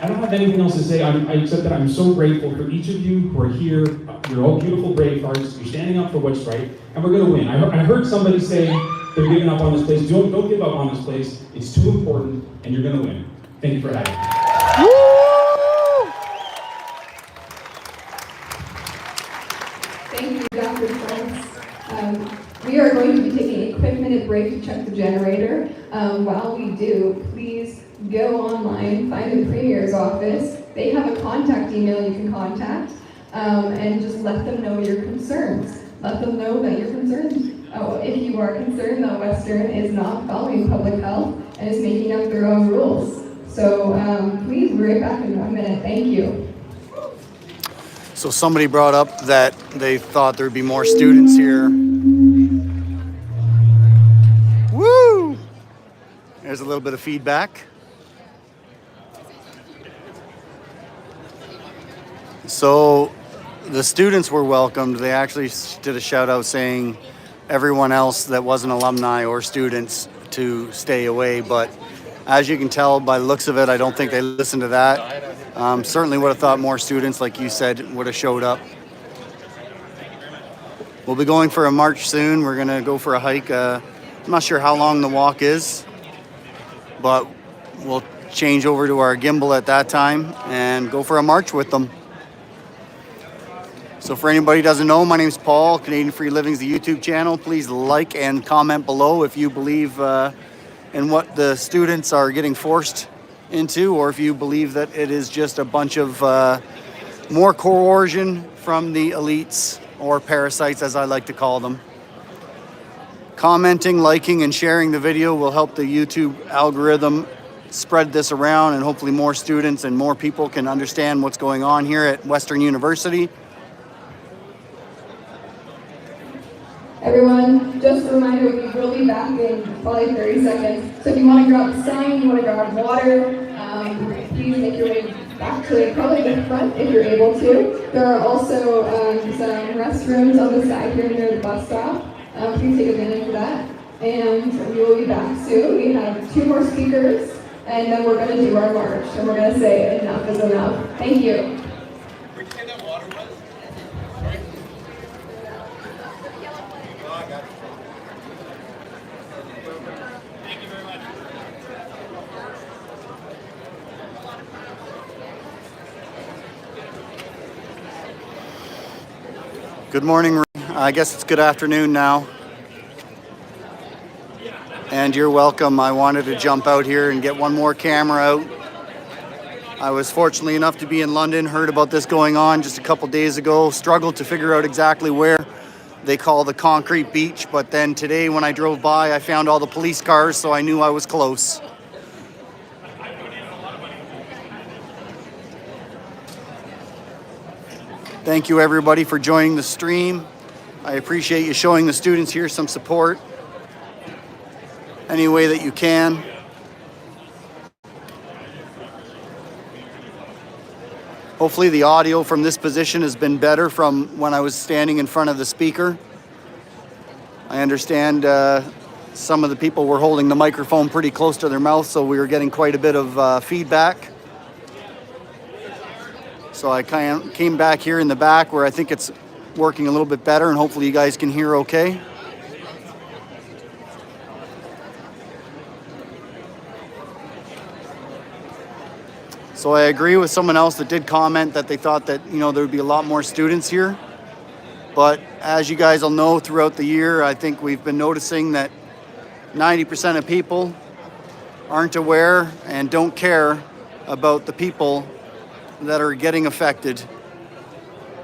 don't have anything else to say, except that I'm so grateful for each of you who are here. You're all beautiful, brave hearts. You're standing up for what's right, and we're going to win. I heard somebody say they're giving up on this place. Don't give up on this place. It's too important, and you're going to win. Thank you for having me. Thank you, Dr. Schultz. We are going to be taking a quick minute break to check the generator. While we do, please go online, find the Premier's office. They have a contact email you can contact, and just let them know your concerns. Let them know that you're concerned. If you are concerned that Western is not following public health and is making up their own rules. So please, we'll be right back in 1 minute. Thank you. So somebody brought up that they thought there'd be more students here. Woo! There's a little bit of feedback. So the students were welcomed. They actually did a shout out saying everyone else that wasn't alumni or students to stay away. But as you can tell by the looks of it, I don't think they listened to that. Certainly would have thought more students, like you said, would have showed up. We'll be going for a march soon. We're going to go for a hike. I'm not sure how long the walk is, but we'll change over to our gimbal at that time and go for a march with them. So for anybody who doesn't know, my name's Paul. Canadian Free Living's the YouTube channel. Please like and comment below if you believe in what the students are getting forced into, or if you believe that it is just a bunch of more coercion from the elites, or parasites as I like to call them. Commenting, liking, and sharing the video will help the YouTube algorithm spread this around, and hopefully more students and more people can understand what's going on here at Western University. Everyone, just a reminder, we will be back in probably 30 seconds. So if you want to grab a sign, you want to grab water, please make your way back to probably the front if you're able to. There are also some restrooms on the side here near the bus stop. Please take advantage of that. And we will be back soon. We have 2 more speakers, and then we're going to do our march. And we're going to say enough is enough. Thank you. Good morning. I guess it's good afternoon now. And you're welcome. I wanted to jump out here and get one more camera out. I was fortunately enough to be in London, heard about this going on just a couple days ago, struggled to figure out exactly where they call the concrete beach, but then today when I drove by, I found all the police cars, so I knew I was close. Thank you everybody for joining the stream. I appreciate you showing the students here some support any way that you can. Hopefully the audio from this position has been better from when I was standing in front of the speaker. I understand some of the people were holding the microphone pretty close to their mouth, so we were getting quite a bit of feedback. So I came back here in the back where I think it's working a little bit better, and hopefully you guys can hear okay. So I agree with someone else that did comment that they thought that, there would be a lot more students here. But as you guys will know, throughout the year, I think we've been noticing that 90% of people aren't aware and don't care about the people that are getting affected.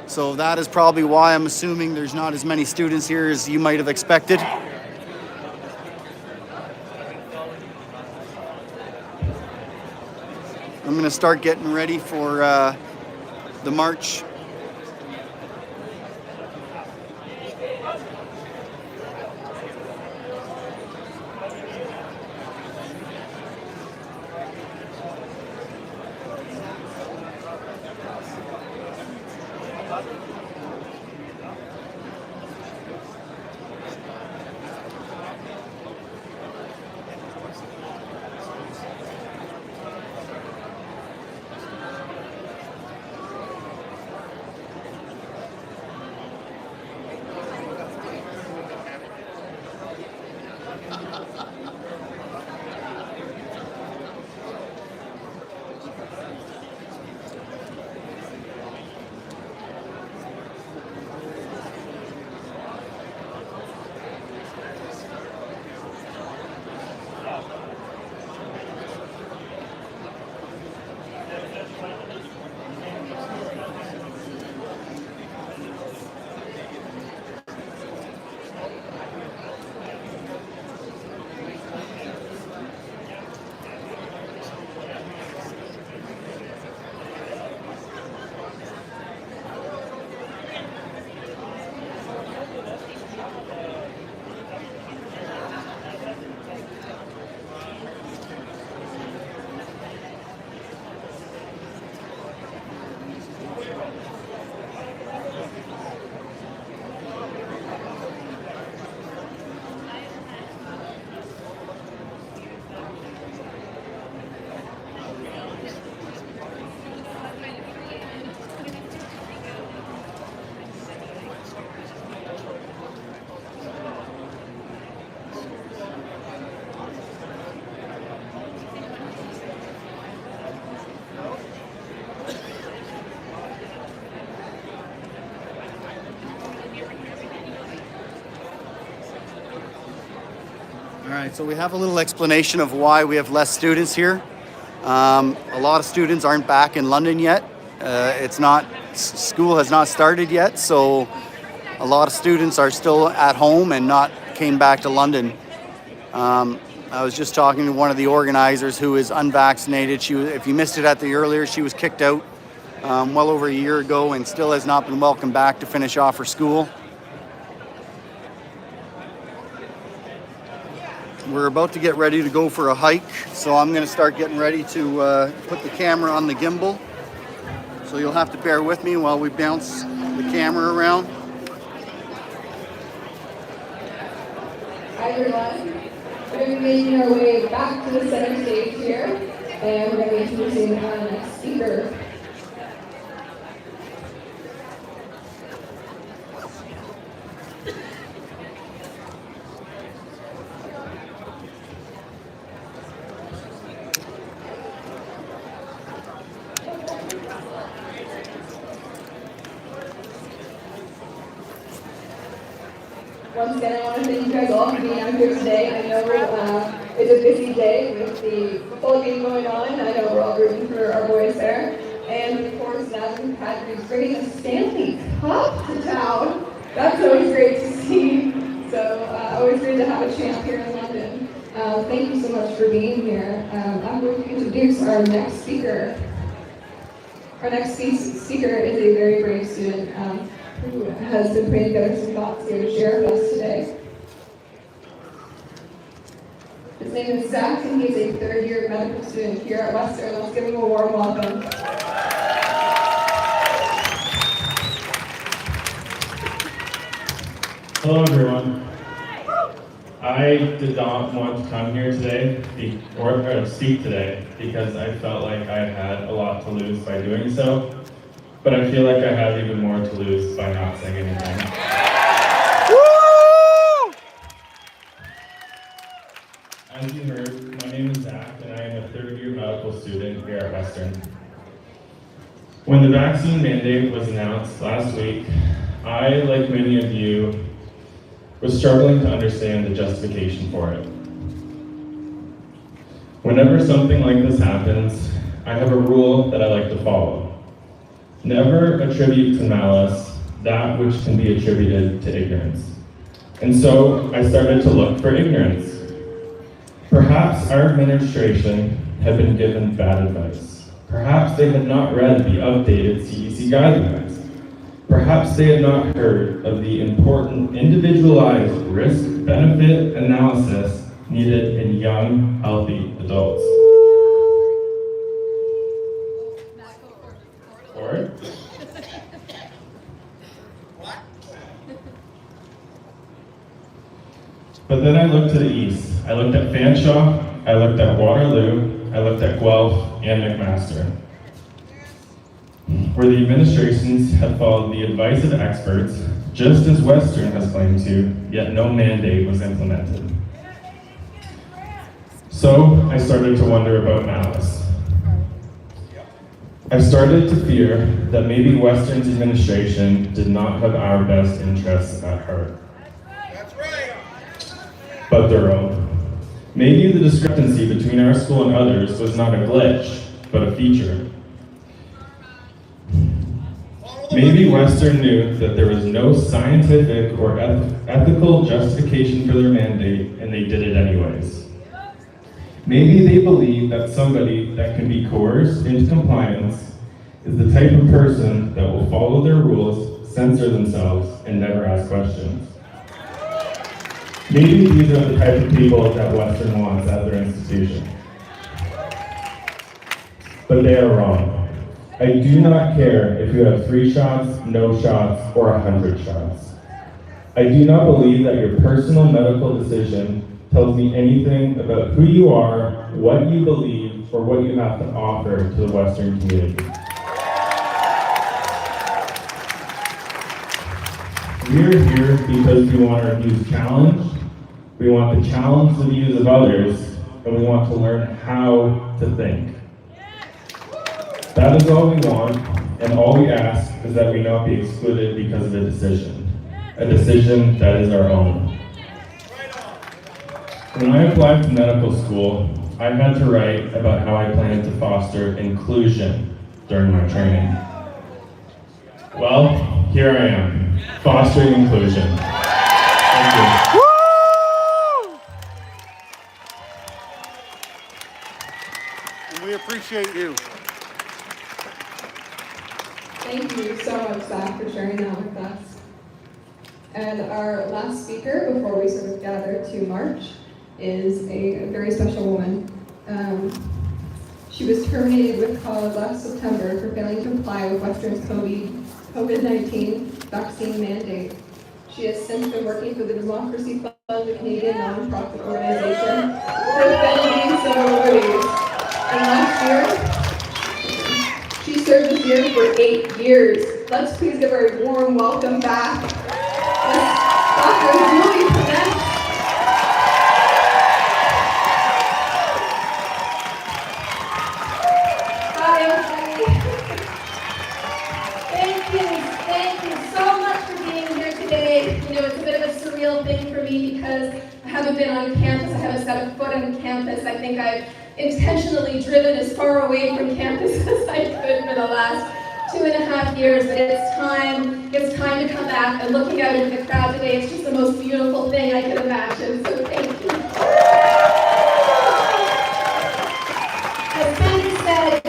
So that is probably why I'm assuming there's not as many students here as you might have expected. I'm going to start getting ready for the march. All right, so we have a little explanation of why we have less students here. A lot of students aren't back in London yet. School has not started yet, so a lot of students are still at home and not came back to London. I was just talking to one of the organizers who is unvaccinated. If you missed it at the earlier, she was kicked out well over a year ago and still has not been welcomed back to finish off her school. We're about to get ready to go for a hike, so I'm going to start getting ready to put the camera on the gimbal. So you'll have to bear with me while we bounce the camera around. Hi everyone, we're going to be making our way back to the center stage here, and we're going to be introducing our next speaker. once again, I want to thank you guys all for being out here today. I know it's a busy day with the football game going on. I know we're all rooting for our boys there. And of course, Nathan Patrick's bringing a Stanley Cup to town. That's always great to see. So always great to have a champ here in London. Thank you so much for being here. I'm going to introduce our next speaker. Our next speaker is a very brave student who has been putting together some thoughts here to share with us today. His name is Zach, and he's a third-year medical student here at Western. Let's give him a warm welcome. Hello, everyone. I did not want to come here today or speak today because I felt like I had a lot to lose by doing so, but I feel like I have even more to lose by not saying anything. As you heard, my name is Zach, and I am a third-year medical student here at Western. When the vaccine mandate was announced last week, I, like many of you, was struggling to understand the justification for it. Whenever something like this happens, I have a rule that I like to follow. Never attribute to malice that which can be attributed to ignorance. And so I started to look for ignorance. Perhaps our administration had been given bad advice. Perhaps they had not read the updated CDC guidelines. Perhaps they had not heard of the important individualized risk-benefit analysis needed in young, healthy adults. Or? But then I looked to the east. I looked at Fanshawe, I looked at Waterloo, I looked at Guelph and McMaster, where the administrations have followed the advice of experts, just as Western has claimed to, yet no mandate was implemented. So I started to wonder about malice. I started to fear that maybe Western's administration did not have our best interests at heart. That's right. But their own. Maybe the discrepancy between our school and others was not a glitch, but a feature. Maybe Western knew that there was no scientific or ethical justification for their mandate, and they did it anyways. Maybe they believe that somebody that can be coerced into compliance is the type of person that will follow their rules, censor themselves, and never ask questions. Maybe these are the type of people that Western wants at their institution. But they are wrong. I do not care if you have 3 shots, no shots, or 100 shots. I do not believe that your personal medical decision tells me anything about who you are, what you believe, or what you have to offer to the Western community. We are here because we want our views challenged, we want to challenge the views of others, and we want to learn how to think. That is all we want, and all we ask is that we not be excluded because of a decision that is our own. When I applied to medical school, I had to write about how I planned to foster inclusion during my training. Well, here I am, fostering inclusion. Thank you. And we appreciate you. Thank you so much, Zach, for sharing that with us. And our last speaker, before we sort of gather to march, is a very special woman. She was terminated with cause last September for failing to comply with Western's COVID-19 vaccine mandate. She has since been working for the Democracy Fund, a Canadian nonprofit organization, defending civil liberties. And last year, she served this year for 8 years. Let's please give her a warm welcome back. Dr. Julie Clement. Hi, everybody. Thank you so much for being here today. You know, it's a bit of a surreal thing me because I haven't been on campus, I haven't set a foot on campus. I think I've intentionally driven as far away from campus as I could for the last 2.5 years, but it's time to come back. And looking out into the crowd today, it's just the most beautiful thing I could imagine, so thank you. As Sandra said,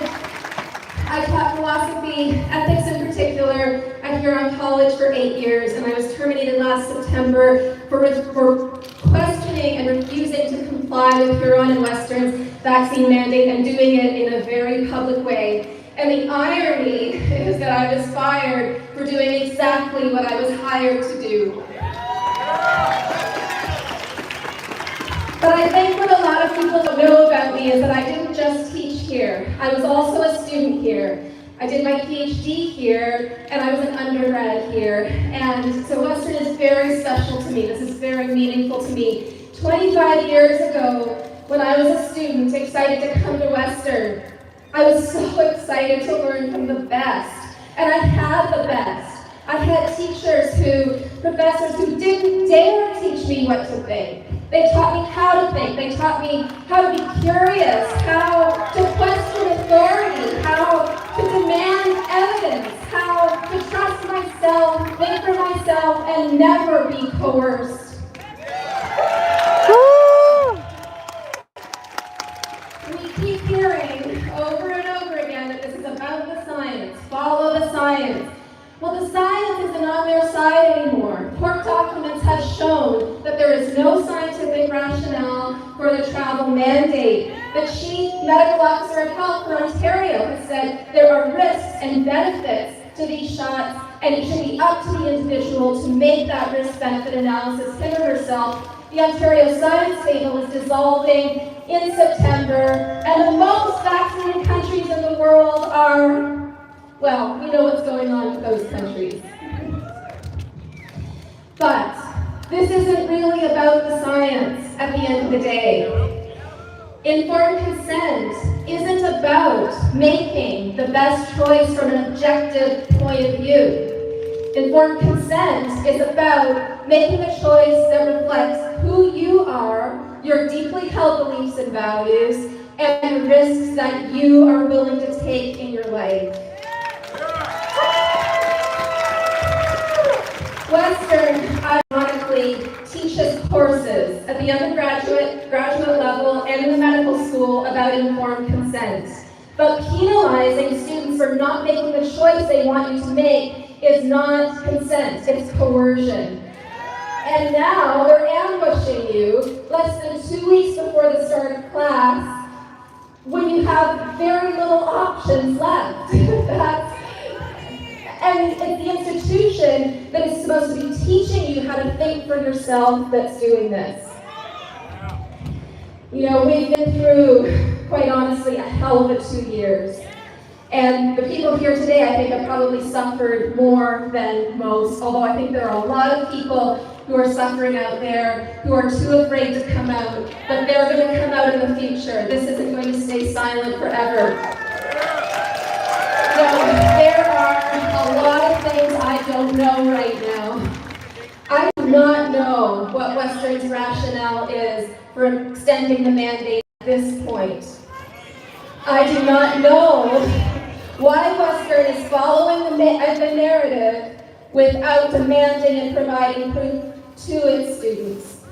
I taught philosophy, ethics in particular, at Huron College for 8 years, and I was terminated last September for questioning and refusing to comply with Huron and Western's vaccine mandate and doing it in a very public way. And the irony is that I was fired for doing exactly what I was hired to do. But I think what a lot of people don't know about me is that I didn't just teach here. I was also a student here. I did my PhD here, and I was an undergrad here. And so Western is very special to me. This is very meaningful to me. 25 years ago, when I was a student excited to come to Western, I was so excited to learn from the best. And I had the best. I had professors who didn't dare teach me what to think. They taught me how to think. They taught me how to be curious, how to question authority, how to demand evidence, how to trust myself, think for myself, and never be coerced. We keep hearing over and over again that this is about the science. Follow the science. Well, the science isn't on their side anymore. Court documents have shown that there is no scientific rationale for the travel mandate. The Chief Medical Officer of Health for Ontario has said there are risks and benefits to these shots, and it should be up to the individual to make that risk-benefit analysis, him or herself. The Ontario Science Table is dissolving in September, and the most vaccinated countries in the world are, well, we know what's going on with those countries. But this isn't really about the science at the end of the day. Informed consent isn't about making the best choice from an objective point of view. Informed consent is about making a choice that reflects who you are, your deeply held beliefs and values, and the risks that you are willing to take in your life. Western, ironically, teaches courses at the undergraduate, graduate level, and in the medical school about informed consent. But penalizing students for not making the choice they want you to make is not consent, it's coercion. And now they're ambushing you less than 2 weeks before the start of class when you have very little options left. And it's the institution that is supposed to be teaching you how to think for yourself that's doing this. You know, we've been through, quite honestly, a hell of a 2 years. And the people here today, I think, have probably suffered more than most, although I think there are a lot of people who are suffering out there who are too afraid to come out, but they're going to come out in the future. This isn't going to stay silent forever. So there are a lot of things I don't know right now. I do not know what Western's rationale is for extending the mandate at this point. I do not know why Western is following the narrative without demanding and providing proof to its students.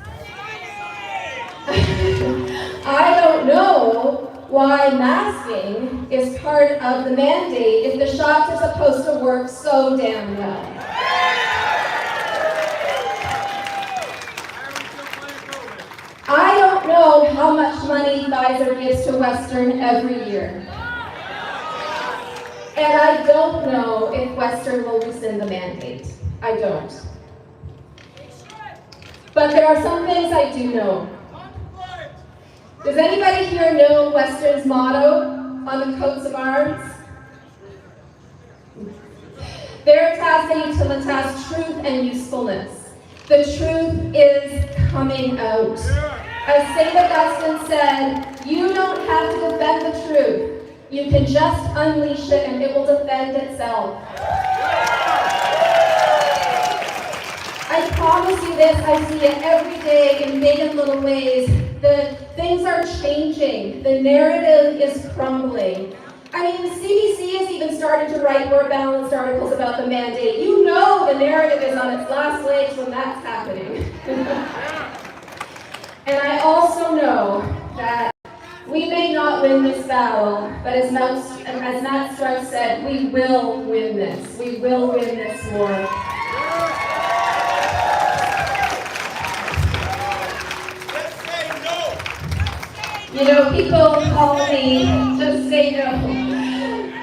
I don't know why masking is part of the mandate if the shots are supposed to work so damn well. I don't know how much money Pfizer gives to Western every year. And I don't know if Western will rescind the mandate. I don't. But there are some things I do know. Does anybody here know Western's motto on the coats of arms? Veritas and utilitas, truth and usefulness. The truth is coming out. As St. Augustine said, you don't have to defend the truth. You can just unleash it and it will defend itself. I promise you this, I see it every day in big and little ways. The things are changing. The narrative is crumbling. I mean, the CBC has even started to write more balanced articles about the mandate. You know the narrative is on its last legs when that's happening. And I also know that we may not win this battle, but as Matt Stark said, we will win this. We will win this war. You know, people call me, just say no.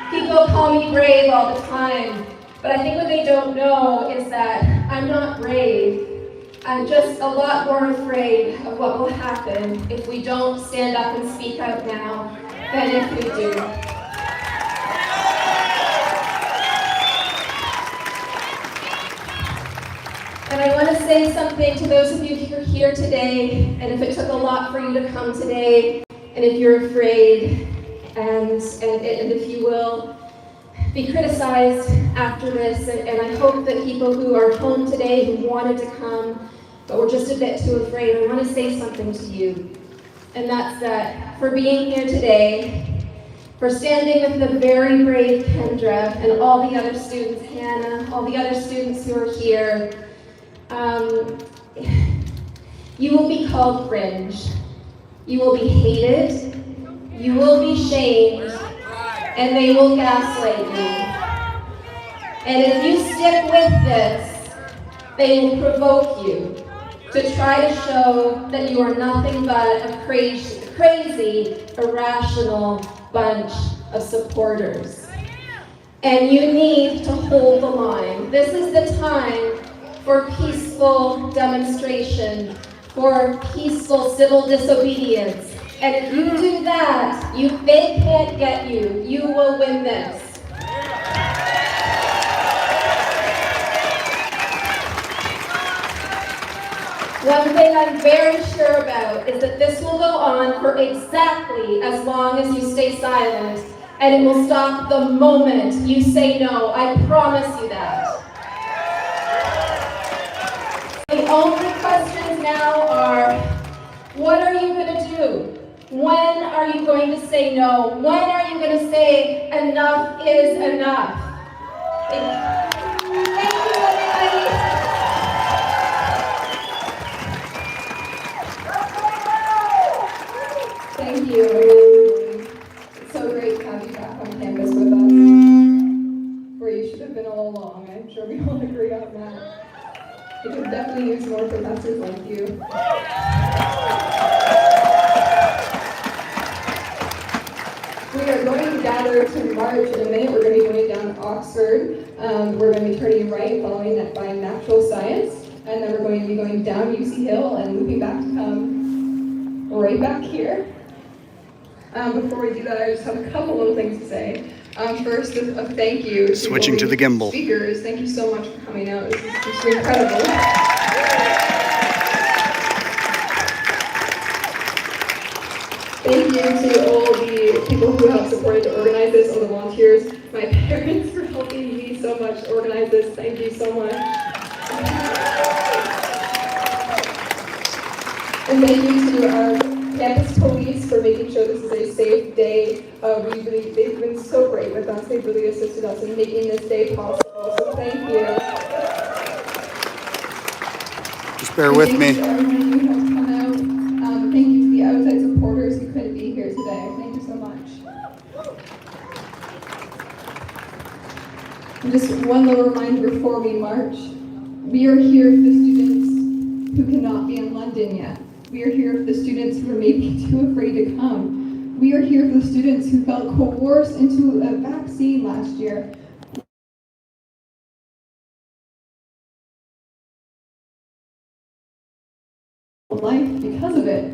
People call me brave all the time. But I think what they don't know is that I'm not brave. I'm just a lot more afraid of what will happen if we don't stand up and speak out now than if we do. And I want to say something to those of you who are here today, and if it took a lot for you to come today, and if you're afraid, and if you will be criticized after this, and I hope that people who are home today who wanted to come, but were just a bit too afraid, I want to say something to you. And that's that for being here today, for standing with the very brave Kendra and all the other students, Hannah, all the other students who are here, you will be called cringe. You will be hated. You will be shamed. And they will gaslight you. And if you stick with this, they will provoke you to try to show that you are nothing but a crazy, irrational bunch of supporters. And you need to hold the line. This is the time for peaceful demonstration, for peaceful civil disobedience. And if you do that, they can't get you. You will win this. One thing I'm very sure about is that this will go on for exactly as long as you stay silent, and it will stop the moment you say no. I promise you that. The only questions now are, what are you going to do? When are you going to say no? When are you going to say enough is enough? Thank you, everybody. Thank you. It's so great to have you back on campus with us. Where you should have been all along. I'm sure we all agree on that. We could definitely use more professors like you. We are going to gather to march in a minute. We're going to be going down to Oxford. We're going to be turning right, following that by natural science. And then we're going to be going down UC Hill and moving back to come right back here. Before we do that, I just have a couple little things to say. First, a thank you to Switching to the gimbal. Speakers. Thank you so much for coming out. This is just incredible. Thank you to all the people who have supported to organize this, all the volunteers. My parents for helping me so much organize this. Thank you so much. And thank you to our campus police for making sure this is a safe day. They've been so great with us. They've really assisted us in making this day possible. So thank you. Just bear with me. Thank you to everyone who has come out. Thank you to the outside supporters who couldn't be here today. Thank you so much. And just one little reminder before we march. We are here for the students who cannot be in London yet. We are here for the students who are maybe too afraid to come. We are here for the students who felt coerced into a vaccine last year. Life because of it.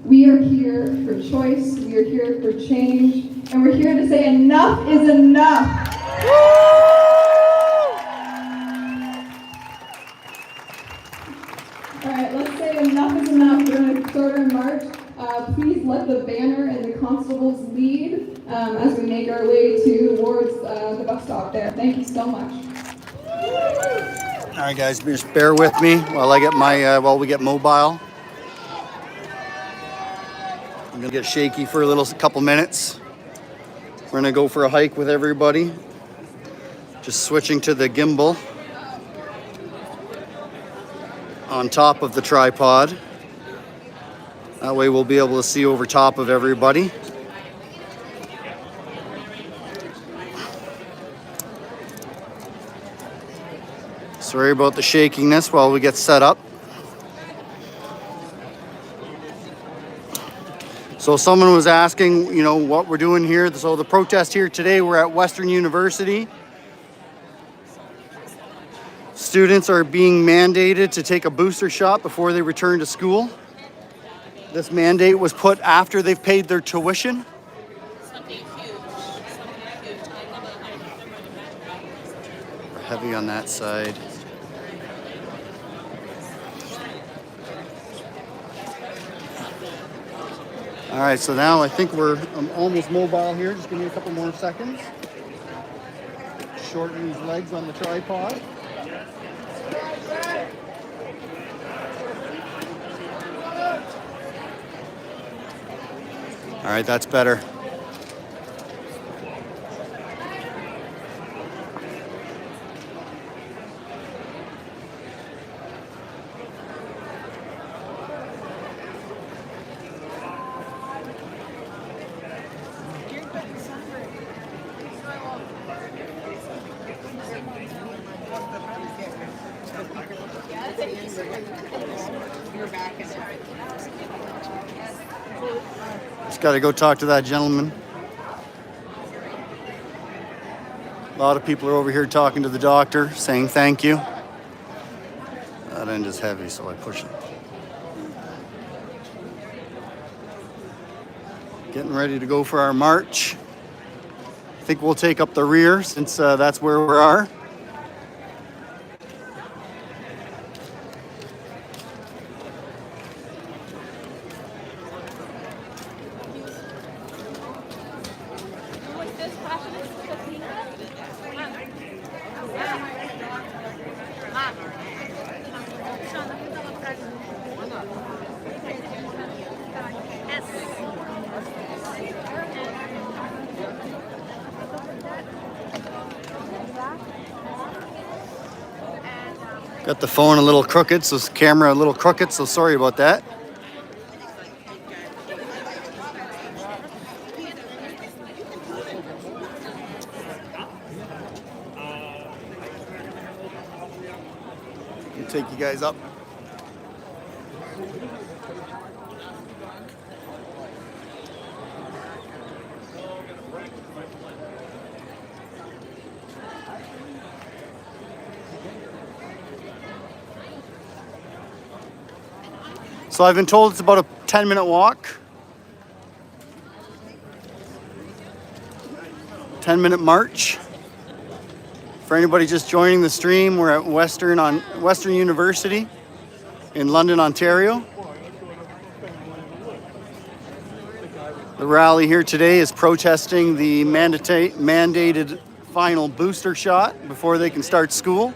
We are here for choice, we are here for change, and we're here to say enough is enough. Alright, let's say enough is enough. We're going to start our march. Please let the banner and the constables lead as we make our way towards the bus stop there. Thank you so much. All right, guys, just bear with me while I get my while we get mobile. I'm gonna get shaky for a couple minutes. We're gonna go for a hike with everybody. Just switching to the gimbal on top of the tripod. That way we'll be able to see over top of everybody. Sorry about the shakiness while we get set up. So someone was asking, you know, what we're doing here. So the protest here today, we're at Western University. Students are being mandated to take a booster shot before they return to school. This mandate was put after they've paid their tuition. We're heavy on that side. All right, so now I think I'm almost mobile here. Just give me a couple more seconds. Shorten these legs on the tripod. All right, that's better. Just got to go talk to that gentleman. A lot of people are over here talking to the doctor, saying thank you. That end is heavy, so I push it. Getting ready to go for our march. I think we'll take up the rear since that's where we are. Got the phone a little crooked, so camera a little crooked, so sorry about that. I'll take you guys up. So I've been told it's about a 10-minute walk. 10-minute march. For anybody just joining the stream, we're at Western University in London, Ontario. The rally here today is protesting the mandated final booster shot before they can start school.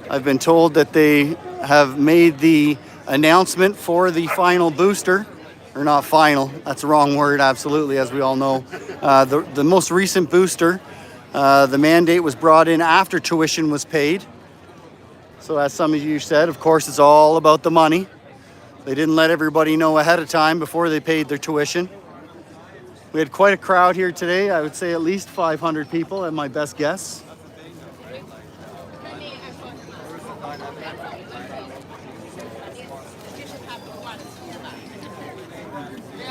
I've been told that they have made the announcement for the final booster, or not final, that's the wrong word, absolutely, as we all know. The most recent booster, the mandate was brought in after tuition was paid. So as some of you said, of course, it's all about the money. They didn't let everybody know ahead of time before they paid their tuition. We had quite a crowd here today. I would say at least 500 people at my best guess.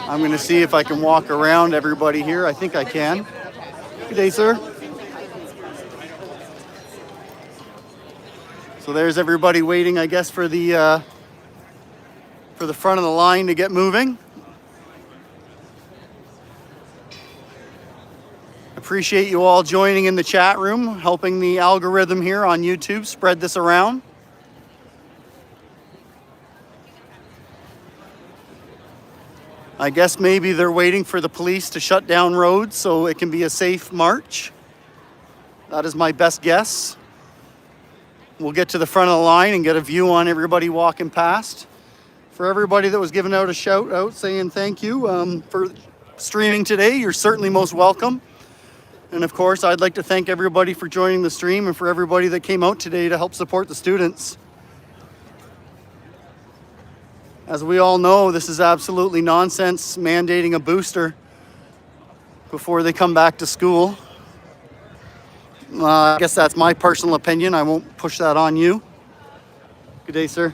I'm going to see if I can walk around everybody here. I think I can. Good day, sir. So there's everybody waiting, I guess, for the front of the line to get moving. Appreciate you all joining in the chat room, helping the algorithm here on YouTube spread this around. I guess maybe they're waiting for the police to shut down roads so it can be a safe march. That is my best guess. we'll get to the front of the line and get a view on everybody walking past. For everybody that was giving out a shout out saying thank you for streaming today, you're certainly most welcome. And of course, I'd like to thank everybody for joining the stream and for everybody that came out today to help support the students. As we all know, this is absolutely nonsense mandating a booster before they come back to school. I guess that's my personal opinion. I won't push that on you. Good day, sir.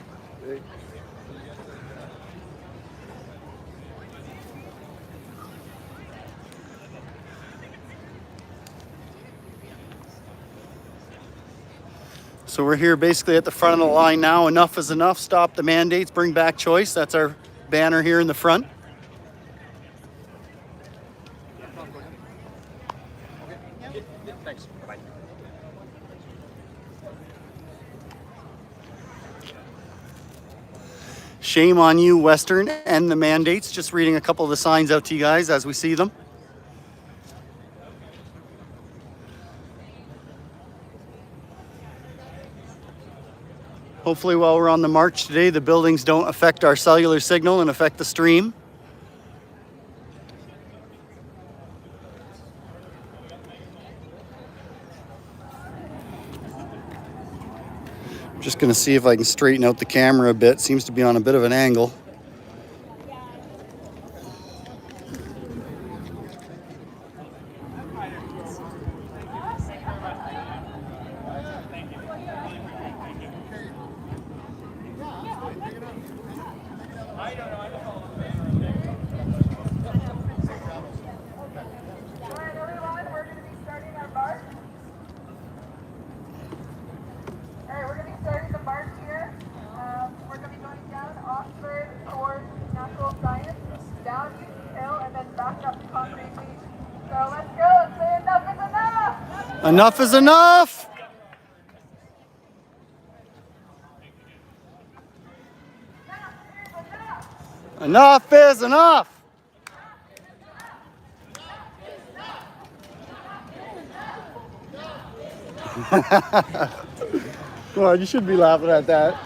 So we're here basically at the front of the line now. Enough is enough. Stop the mandates. Bring back choice. That's our banner here in the front. Shame on you, Western, and the mandates. Just reading a couple of the signs out to you guys as we see them. Hopefully while we're on the march today, the buildings don't affect our cellular signal and affect the stream. I'm just going to see if I can straighten out the camera a bit. Seems to be on a bit of an angle. Enough is enough! Enough is enough! Come on, you should be laughing at that.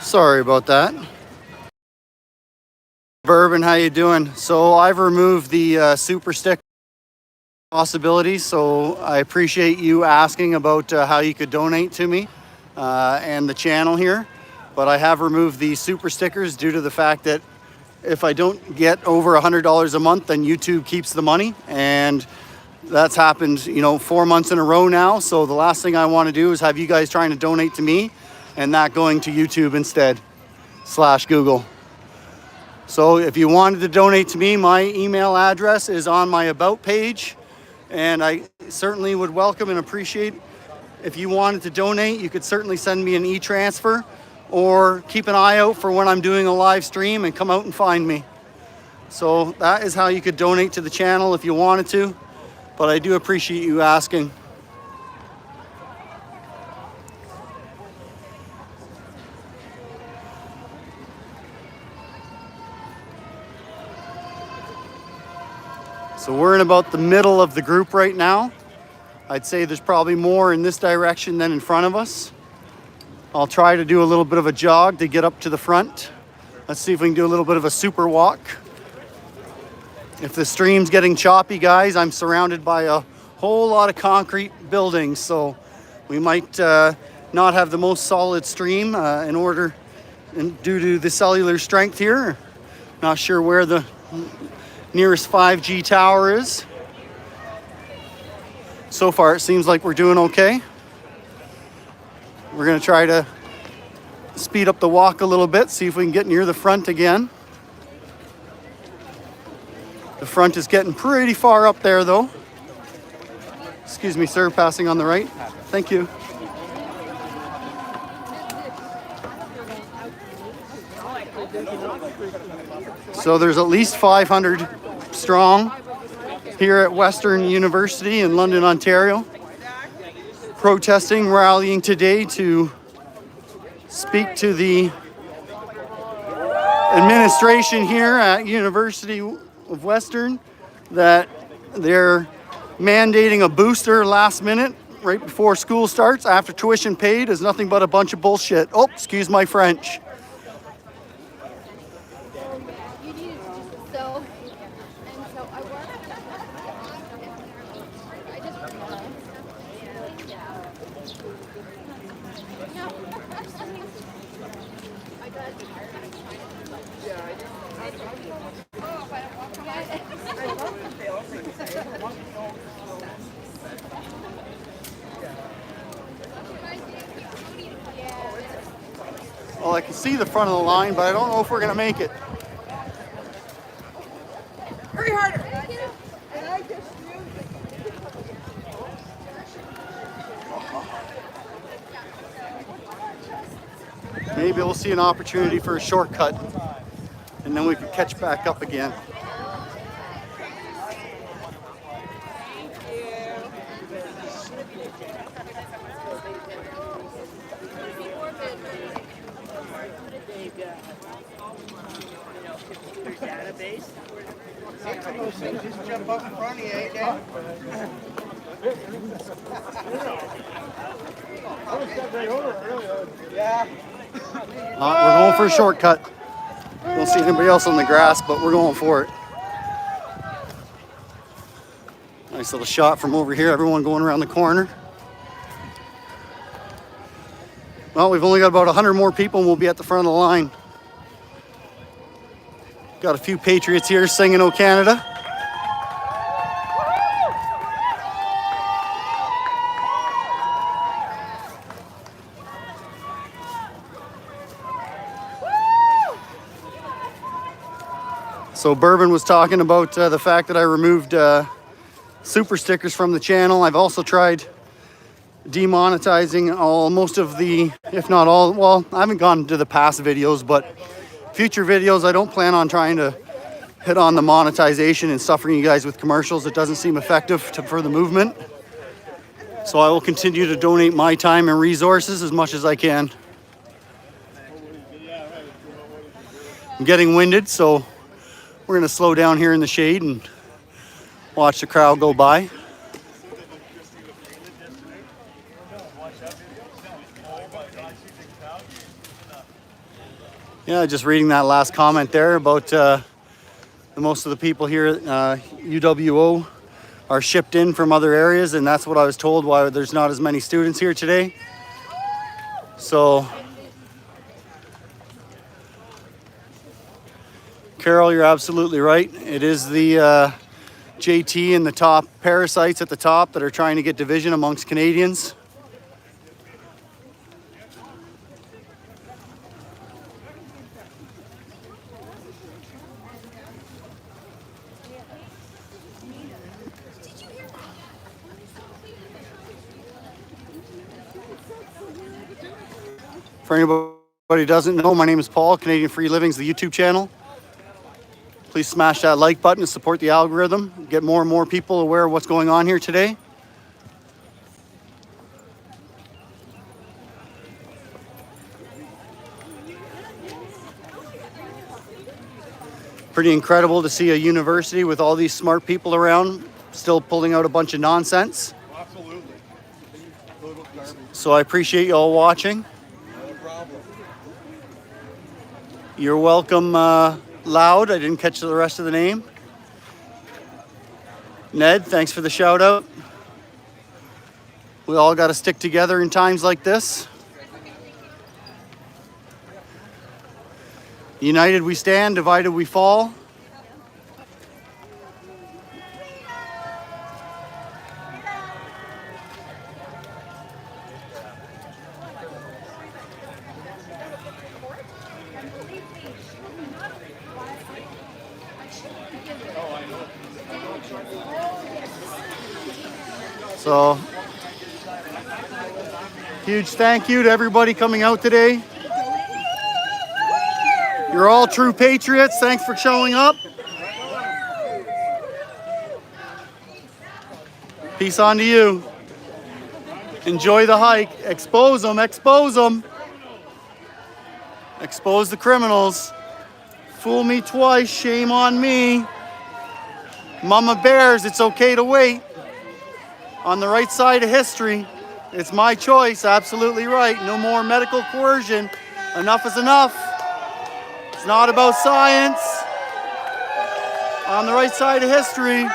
Sorry about that. Bourbon, how you doing? So I've removed the super stick possibilities, so I appreciate you asking about how you could donate to me and the channel here. But I have removed the super stickers due to the fact that if I don't get over $100 a month, then YouTube keeps the money, and that's happened, 4 months in a row now. So the last thing I want to do is have you guys trying to donate to me and that going to YouTube instead, /Google. So if you wanted to donate to me, my email address is on my About page, and I certainly would welcome and appreciate if you wanted to donate. You could certainly send me an e-transfer or keep an eye out for when I'm doing a live stream and come out and find me. So that is how you could donate to the channel if you wanted to, but I do appreciate you asking. So we're in about the middle of the group right now. I'd say there's probably more in this direction than in front of us. I'll try to do a little bit of a jog to get up to the front. Let's see if we can do a little bit of a super walk. If the stream's getting choppy, guys, I'm surrounded by a whole lot of concrete buildings, so we might not have the most solid stream due to the cellular strength here. Not sure where the nearest 5G tower is. So far, it seems like we're doing okay. We're gonna try to speed up the walk a little bit, see if we can get near the front again. The front is getting pretty far up there though. Excuse me, sir, passing on the right. Thank you. So there's at least 500 strong here at Western University in London, Ontario, protesting, rallying today to speak to the administration here at University of Western that they're mandating a booster last minute right before school starts after tuition paid is nothing but a bunch of bullshit. Oh, excuse my French. Well, I can see the front of the line, but I don't know if we're gonna make it. Hurry harder. Maybe we'll see an opportunity for a shortcut, and then we could catch back up again. Just jump up in front of you, ain't that? Yeah. We're going for a shortcut. Don't see anybody else on the grass, but we're going for it. Nice little shot from over here, everyone going around the corner. Well, we've only got about 100 more people and we'll be at the front of the line. Got a few patriots here singing "O Canada." So Bourbon was talking about the fact that I removed super stickers from the channel. I've also tried demonetizing most of the, if not all, well, I haven't gone to the past videos, but future videos, I don't plan on trying to hit on the monetization and suffering you guys with commercials. It doesn't seem effective for the movement. So I will continue to donate my time and resources as much as I can. I'm getting winded, so we're gonna slow down here in the shade and watch the crowd go by. Yeah, just reading that last comment there about most of the people here at UWO are shipped in from other areas, and that's what I was told why there's not as many students here today. So, Carol, you're absolutely right. It is the JT and the top parasites at the top that are trying to get division amongst Canadians. For anybody who doesn't know, my name is Paul. Canadian Free Living's the YouTube channel. Please smash that like button to support the algorithm. Get more and more people aware of what's going on here today. Pretty incredible to see a university with all these smart people around still pulling out a bunch of nonsense. Absolutely. So I appreciate you all watching. No problem. You're welcome, Loud. I didn't catch the rest of the name. Ned, thanks for the shout out. We all got to stick together in times like this. United we stand, divided we fall. So, huge thank you to everybody coming out today. You're all true patriots. Thanks for showing up. Peace on to you. Enjoy the hike. Expose them, expose them. Expose the criminals. Fool me twice, shame on me. Mama Bears, it's okay to wait. On the right side of history. It's my choice, absolutely right. No more medical coercion. Enough is enough. It's not about science. On the right side of history.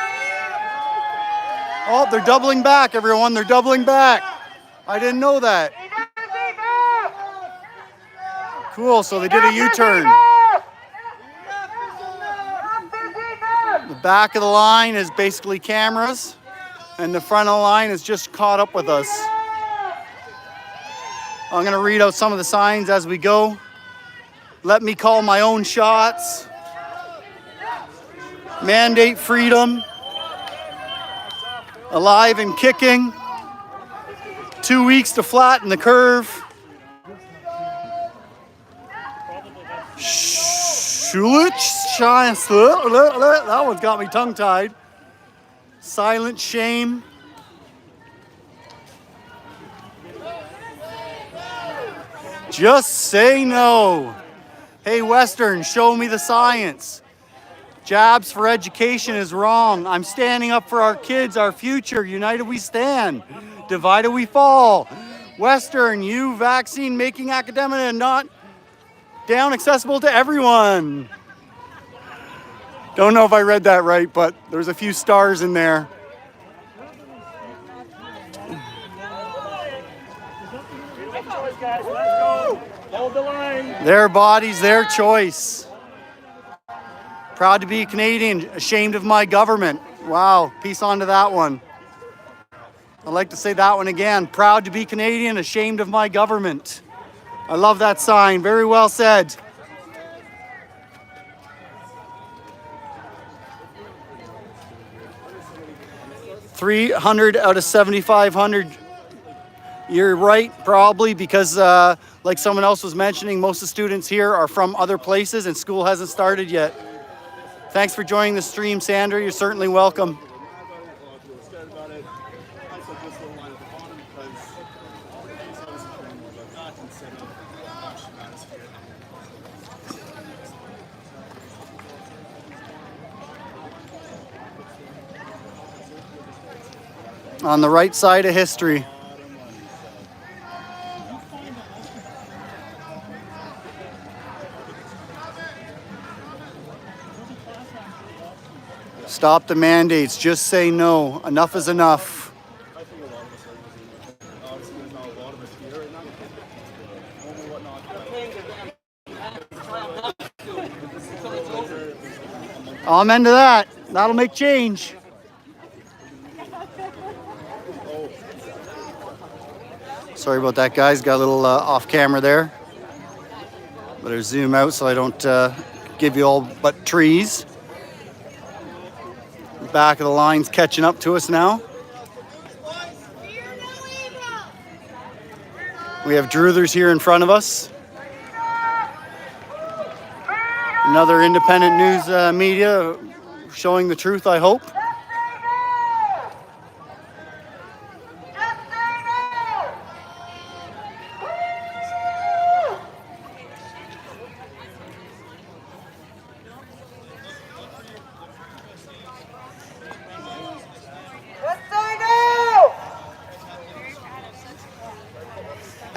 Oh, they're doubling back, everyone. They're doubling back. I didn't know that. Cool, so they did a U-turn. The back of the line is basically cameras, and the front of the line is just caught up with us. I'm gonna read out some of the signs as we go. Let me call my own shots. Mandate freedom. Alive and kicking. 2 weeks to flatten the curve. Schulich, Chants. That one's got me tongue-tied. Silent shame. Just say no. Hey, Western, show me the science. Jabs for education is wrong. I'm standing up for our kids, our future. United we stand. Divided we fall. Western, you vaccine making academia and not down accessible to everyone. Don't know if I read that right, but there's a few stars in there. Hold the line. Their bodies, their choice. Proud to be Canadian, ashamed of my government. Wow, peace on to that one. I'd like to say that one again. Proud to be Canadian, ashamed of my government. I love that sign. Very well said. $300 out of 7,500. You're right, probably, because like someone else was mentioning, most of the students here are from other places and school hasn't started yet. Thanks for joining the stream, Sandra. You're certainly welcome. On the right side of history. Stop the mandates. Just say no. Enough is enough. Amen to that. That'll make change. Sorry about that, guys. Got a little off camera there. Better zoom out so I don't give you all but trees. Back of the line's catching up to us now. We have Druthers here in front of us. Another independent news media showing the truth, I hope.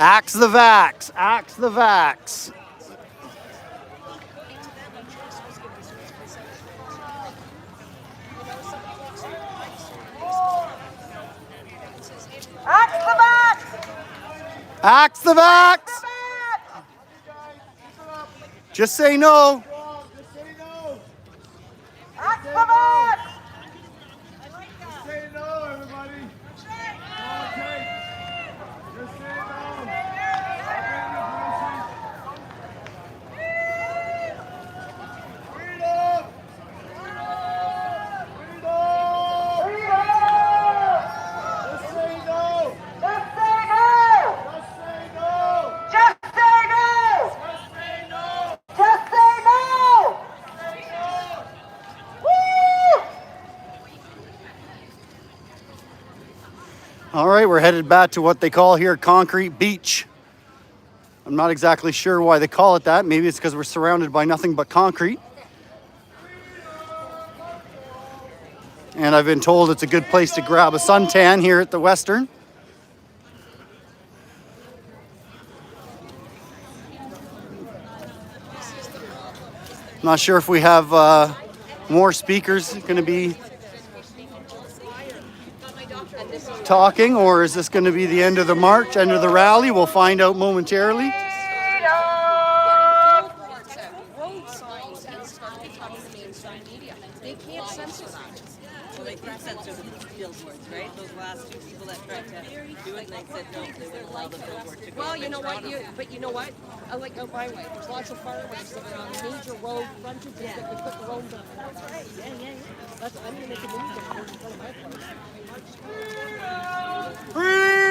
Axe the vax, axe the vax. Axe the back! Axe the vax! Just say no. Axe the back! Say no, everybody. Okay. Just say no. Freedom! Just say no. Just say no! Just say no. Just say no! Just say no. Just say no! Woo! All right, we're headed back to what they call here Concrete Beach. I'm not exactly sure why they call it that. Maybe it's because we're surrounded by nothing but concrete. And I've been told it's a good place to grab a suntan here at the Western. Not sure if we have more speakers going to be talking, or is this going to be the end of the march, end of the rally? We'll find out momentarily. Road signs and start becoming the mainstream media. They can't censor that. Well, they did censor the billboards, right? Those last two people that tried to do it, and they said no, they wouldn't allow the billboard to go. Well, you know what? But you know what? I like out my way. There's lots of fireways that are on major road frontages that we put the road down. That's right. Yeah. That's, I'm going to make a movie in front of my place. Freedom!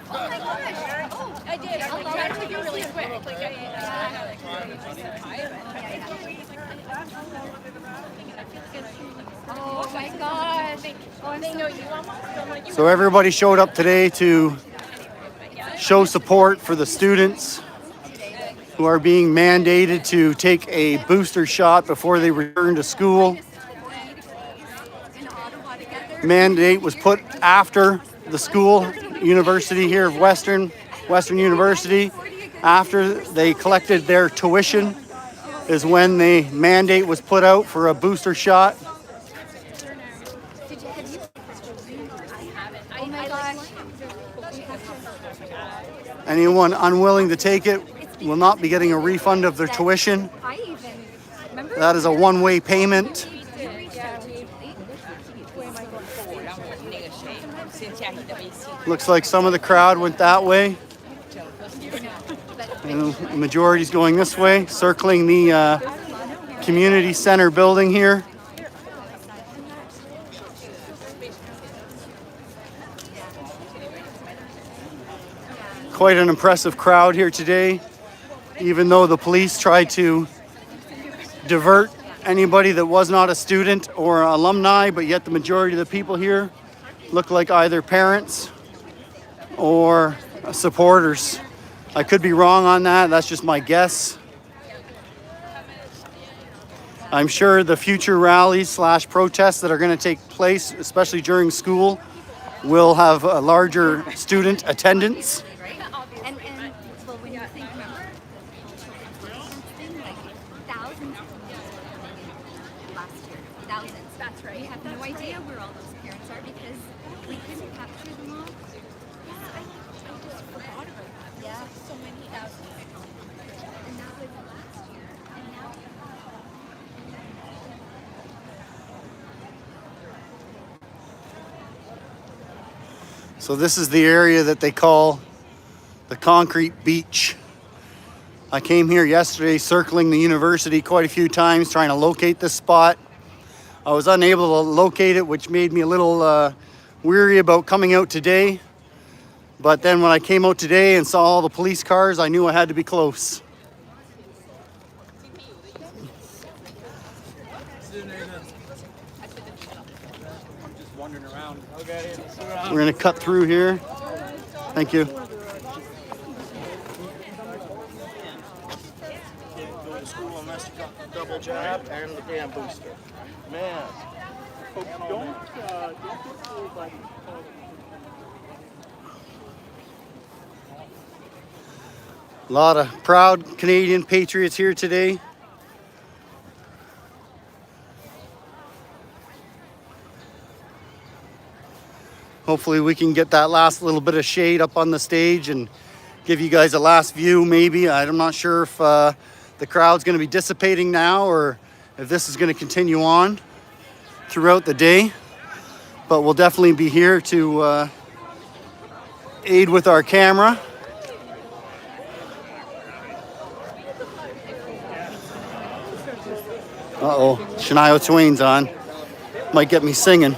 Oh my gosh! Oh, I did. I'll try to do really quick. Oh my gosh! Oh, they know you want one. So everybody showed up today to show support for the students who are being mandated to take a booster shot before they return to school. Mandate was put after the school, university here of Western University. After they collected their tuition is when the mandate was put out for a booster shot. Oh my gosh! Anyone unwilling to take it will not be getting a refund of their tuition. That is a one-way payment. Looks like some of the crowd went that way. And the majority's going this way, circling the community center building here. Quite an impressive crowd here today, even though the police tried to divert anybody that was not a student or alumni, but yet the majority of the people here look like either parents or supporters. I could be wrong on that, that's just my guess. I'm sure the future rallies / protests that are going to take place, especially during school, will have a larger student attendance. And well, when you think, remember, something like thousands of people last year. Thousands. That's right. We have no idea where all those parents are because we couldn't capture them all. Yeah, I just forgot about that. Yeah, so many thousands. And that was last year. And now. So this is the area that they call the Concrete Beach. I came here yesterday circling the university quite a few times trying to locate this spot. I was unable to locate it, which made me a little weary about coming out today. But then when I came out today and saw all the police cars, I knew I had to be close. Just wandering around. Okay. We're gonna cut through here. Thank you. Can't go to school unless you got the double jab and the damn booster. Man. Don't get fooled by A lot of proud Canadian patriots here today. Hopefully we can get that last little bit of shade up on the stage and give you guys a last view maybe. I'm not sure if the crowd's going to be dissipating now or if this is going to continue on throughout the day. But we'll definitely be here to aid with our camera. Uh-oh, Shania Twain's on. Might get me singing.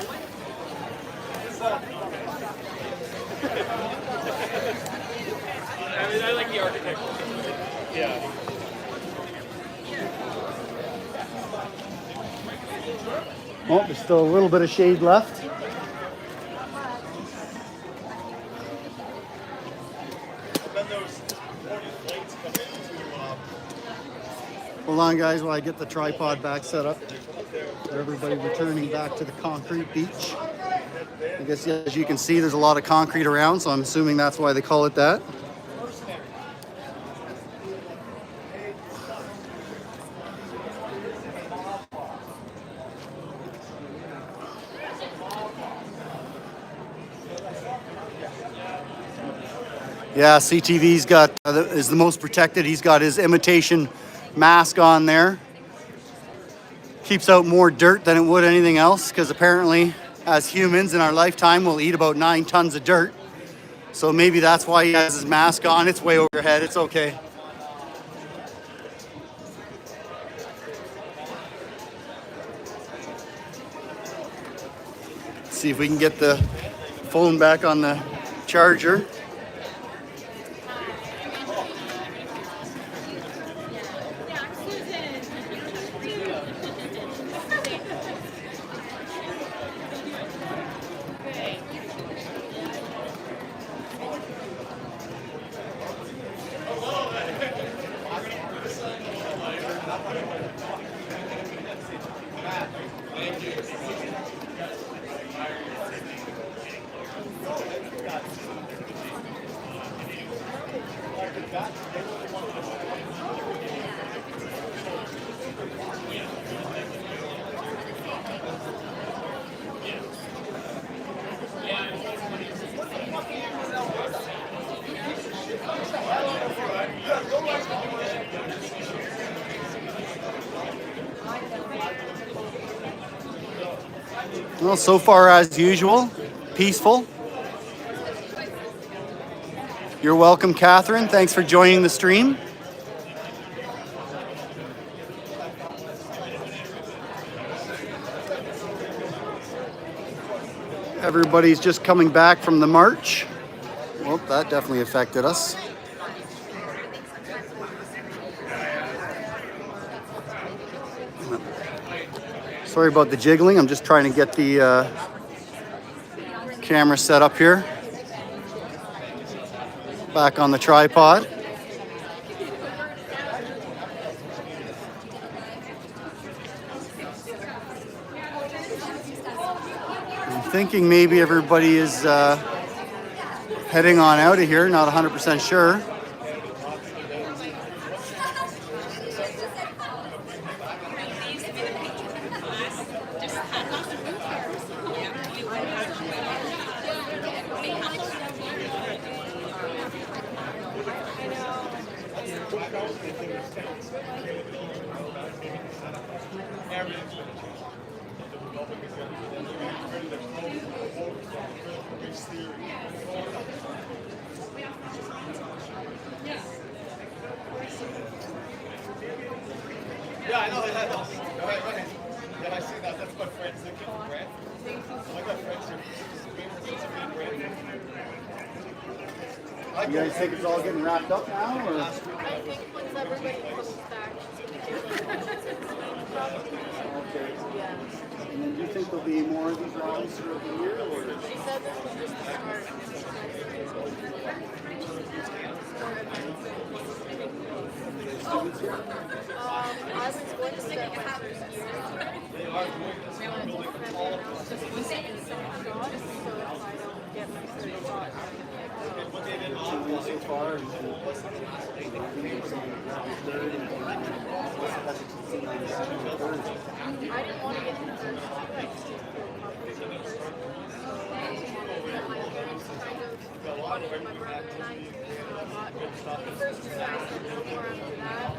I like the architecture. Yeah. Oh, there's still a little bit of shade left. Hold on, guys, while I get the tripod back set up. For everybody returning back to the concrete beach. I guess, yeah, as you can see, there's a lot of concrete around, so I'm assuming that's why they call it that. Yeah, CTV's got is the most protected. He's got his imitation mask on there. Keeps out more dirt than it would anything else, because apparently as humans in our lifetime we'll eat about 9 tons of dirt. So maybe that's why he has his mask on. It's way over your head. It's okay. Let's see if we can get the phone back on the charger. Well, so far as usual, peaceful. You're welcome, Catherine. Thanks for joining the stream. Everybody's just coming back from the march. Well, that definitely affected us. Sorry about the jiggling. I'm just trying to get the camera set up here. Back on the tripod. I'm thinking maybe everybody is heading on out of here. Not 100% sure. Yeah, I know that. Yeah, I see that. That's my friend. You guys think it's all getting wrapped up now, or? I think once everybody comes back, Okay. And then do you think there'll be more of these rallies throughout the year, or? She said this was just the start. Students here? I was going to start my first year. Just listening to some shots, so if I don't get my third shot, So far, and I didn't want to get the third shot. I just didn't feel comfortable first. So my parents kind of wanted my brother and I to got the first year I said no more after that.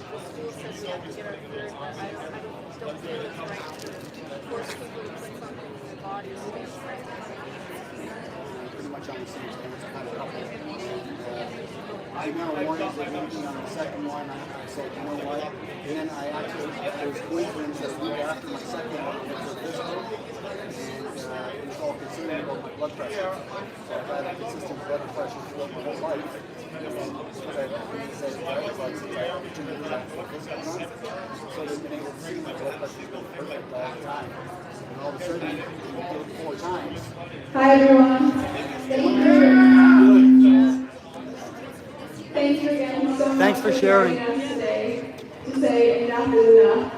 The school says we have to get our third, but I don't think it's right to force people to put something in their bodies. pretty much on the same thing. I now warned that maybe on the second one, I said, you know what? And then I actually, there was coincidence that a week after my second one, I went to a physical, and it was all concerned about my blood pressure. So I've had a consistent blood pressure throughout my whole life. And said, everybody since I opportunity to have a physical run. So they've been able to see my blood pressure go perfect all the time. And all of a sudden, you do it 4 times. Hi everyone. Thank you again so much. Thanks for sharing. Joining us today to say enough is enough.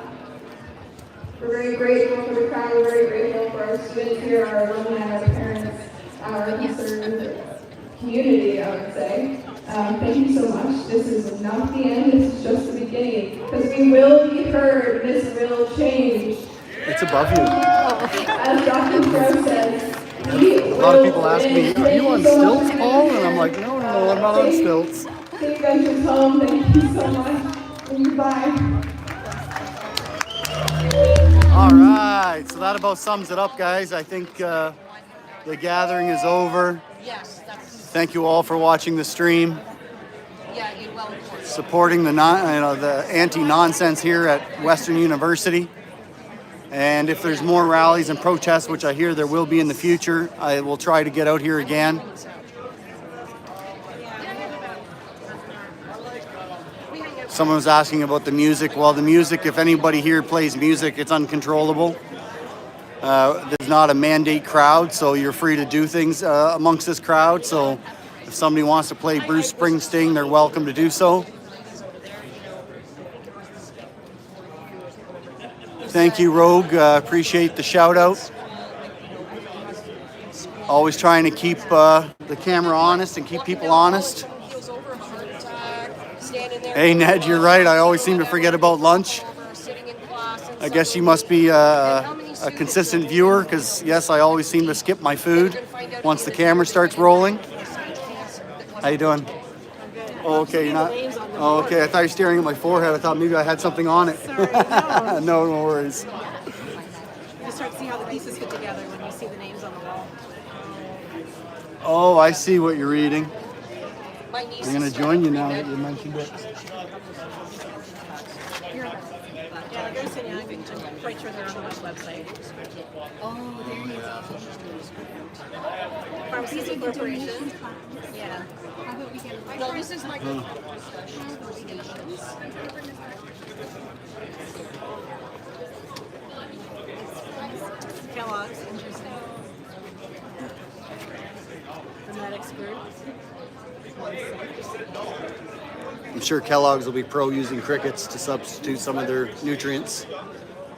We're very grateful for the crowd. We're very grateful for our students here, our alumni, our parents, our concerned community, I would say. Thank you so much. This is not the end. This is just the beginning. Because we will be heard. This will change. It's above you. As Dr. Crow says, A lot of people ask me, are you on stilts, Paul? And I'm like, no, I'm not on stilts. Safe ventures home. Thank you so much. And goodbye. All right, so that about sums it up, guys. I think the gathering is over. Yes, that's. Thank you all for watching the stream, Yeah, you're well informed. supporting the anti-nonsense here at Western University. And if there's more rallies and protests, which I hear there will be in the future, I will try to get out here again. Someone was asking about the music. Well, the music, if anybody here plays music, it's uncontrollable. There's not a mandate crowd, so you're free to do things amongst this crowd. So if somebody wants to play Bruce Springsteen, they're welcome to do so. Thank you, Rogue. Appreciate the shout out. Always trying to keep the camera honest and keep people honest. Hey, Ned, you're right. I always seem to forget about lunch. I guess you must be a consistent viewer because, yes, I always seem to skip my food once the camera starts rolling. How you doing? Oh, okay, you're not. Oh, okay. I thought you were staring at my forehead. I thought maybe I had something on it. Sorry, No worries. You start to see how the pieces fit together when you see the names on the wall. Oh, I see what you're reading. I'm going to join you now that you mentioned it. Yeah, like I was saying, I'm quite sure they're on the website. Oh, there you go. Pharmaceutical Corporation. Yeah. How about we get No, this is my. Kellogg's, interesting. The medics group. I'm sure Kellogg's will be pro using crickets to substitute some of their nutrients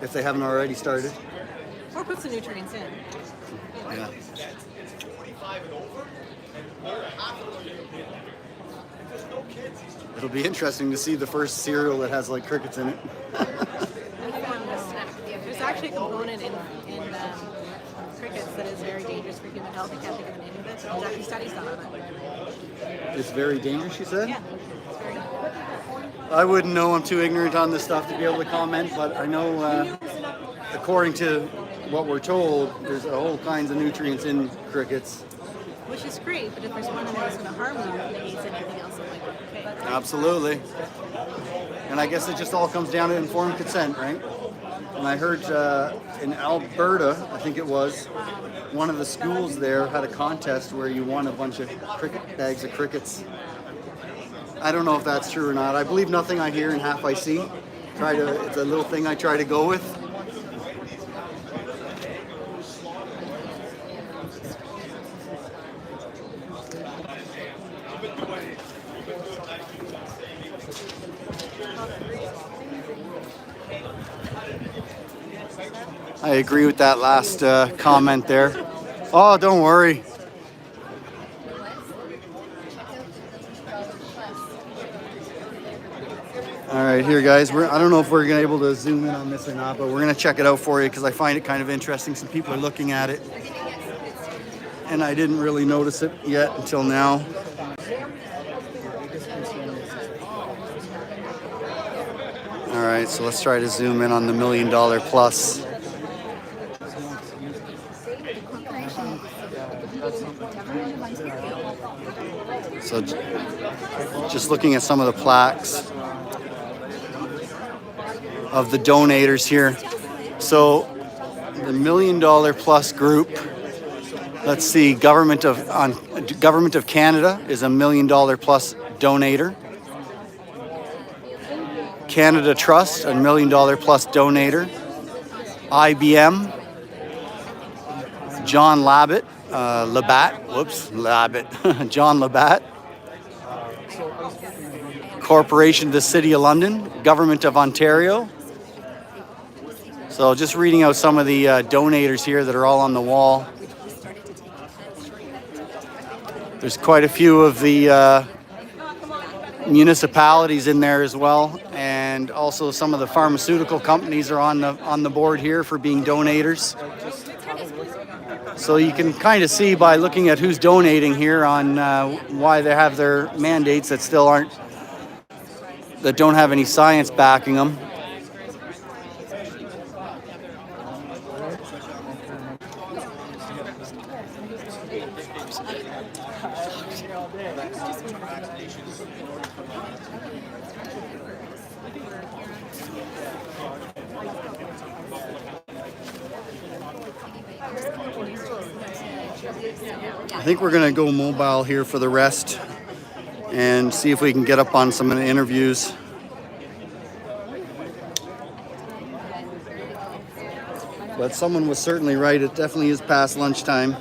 if they haven't already started. Or put some nutrients in. Yeah. It'll be interesting to see the first cereal that has like crickets in it. There's actually a component in crickets that is very dangerous for human health. I can't think of the name of it. There's actually studies done on it. It's very dangerous, you said? Yeah. It's very I wouldn't know. I'm too ignorant on this stuff to be able to comment, but I know according to what we're told, there's all kinds of nutrients in crickets. Which is great, but if there's one that's going to harm them, it needs anything else that might be okay. Absolutely. And I guess it just all comes down to informed consent, right? And I heard in Alberta, I think it was, one of the schools there had a contest where you won a bunch of bags of crickets. I don't know if that's true or not. I believe nothing I hear and half I see. It's a little thing I try to go with. I agree with that last comment there. Oh, don't worry. All right, here, guys. I don't know if we're gonna be able to zoom in on this or not, but we're gonna check it out for you because I find it kind of interesting. Some people are looking at it, and I didn't really notice it yet until now. All right, so let's try to zoom in on the $1 million plus. So just looking at some of the plaques of the donators here. So the $1 million plus group, let's see, Government of Canada is a $1 million plus donator. Canada Trust, a $1 million plus donator. IBM, John Labatt, John Labatt. Corporation of the City of London, Government of Ontario. So just reading out some of the donators here that are all on the wall. There's quite a few of the municipalities in there as well, and also some of the pharmaceutical companies are on the board here for being donators. So you can kind of see by looking at who's donating here on why they have their mandates that don't have any science backing them. I think we're going to go mobile here for the rest and see if we can get up on some of the interviews. But someone was certainly right. It definitely is past lunchtime.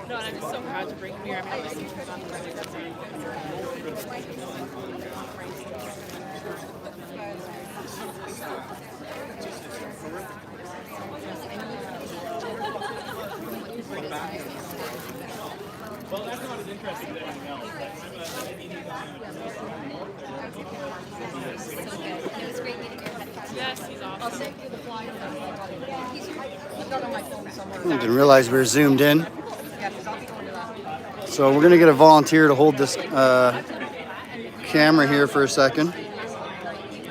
No, and I'm just so proud to bring him here. I mean, obviously, he's on the register. Well, that's not as interesting as anything else. Yes, he's awesome. I'll send you the flyer. He's got on my phone somewhere. I didn't realize we were zoomed in. So we're going to get a volunteer to hold this camera here for a second.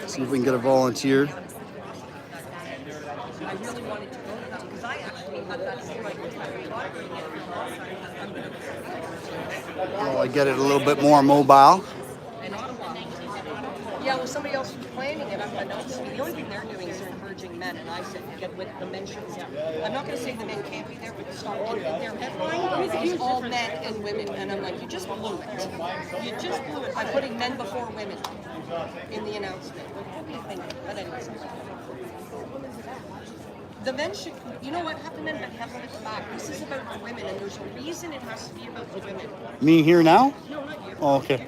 See if we can get a volunteer. Well, I get it a little bit more mobile. Yeah, well, somebody else was planning it. I'm announcing. The only thing they're doing is they're encouraging men, and I said, get with the men should. I'm not going to say the men can't be there, but stop. Their headline is all men and women, and I'm like, you just blew it. You just blew it by putting men before women in the announcement. What do you think? But anyways. The men should, you know what, have the men have it at the back. This is about the women, and there's a reason it has to be about the women. Me here now? No, not you. Oh, okay.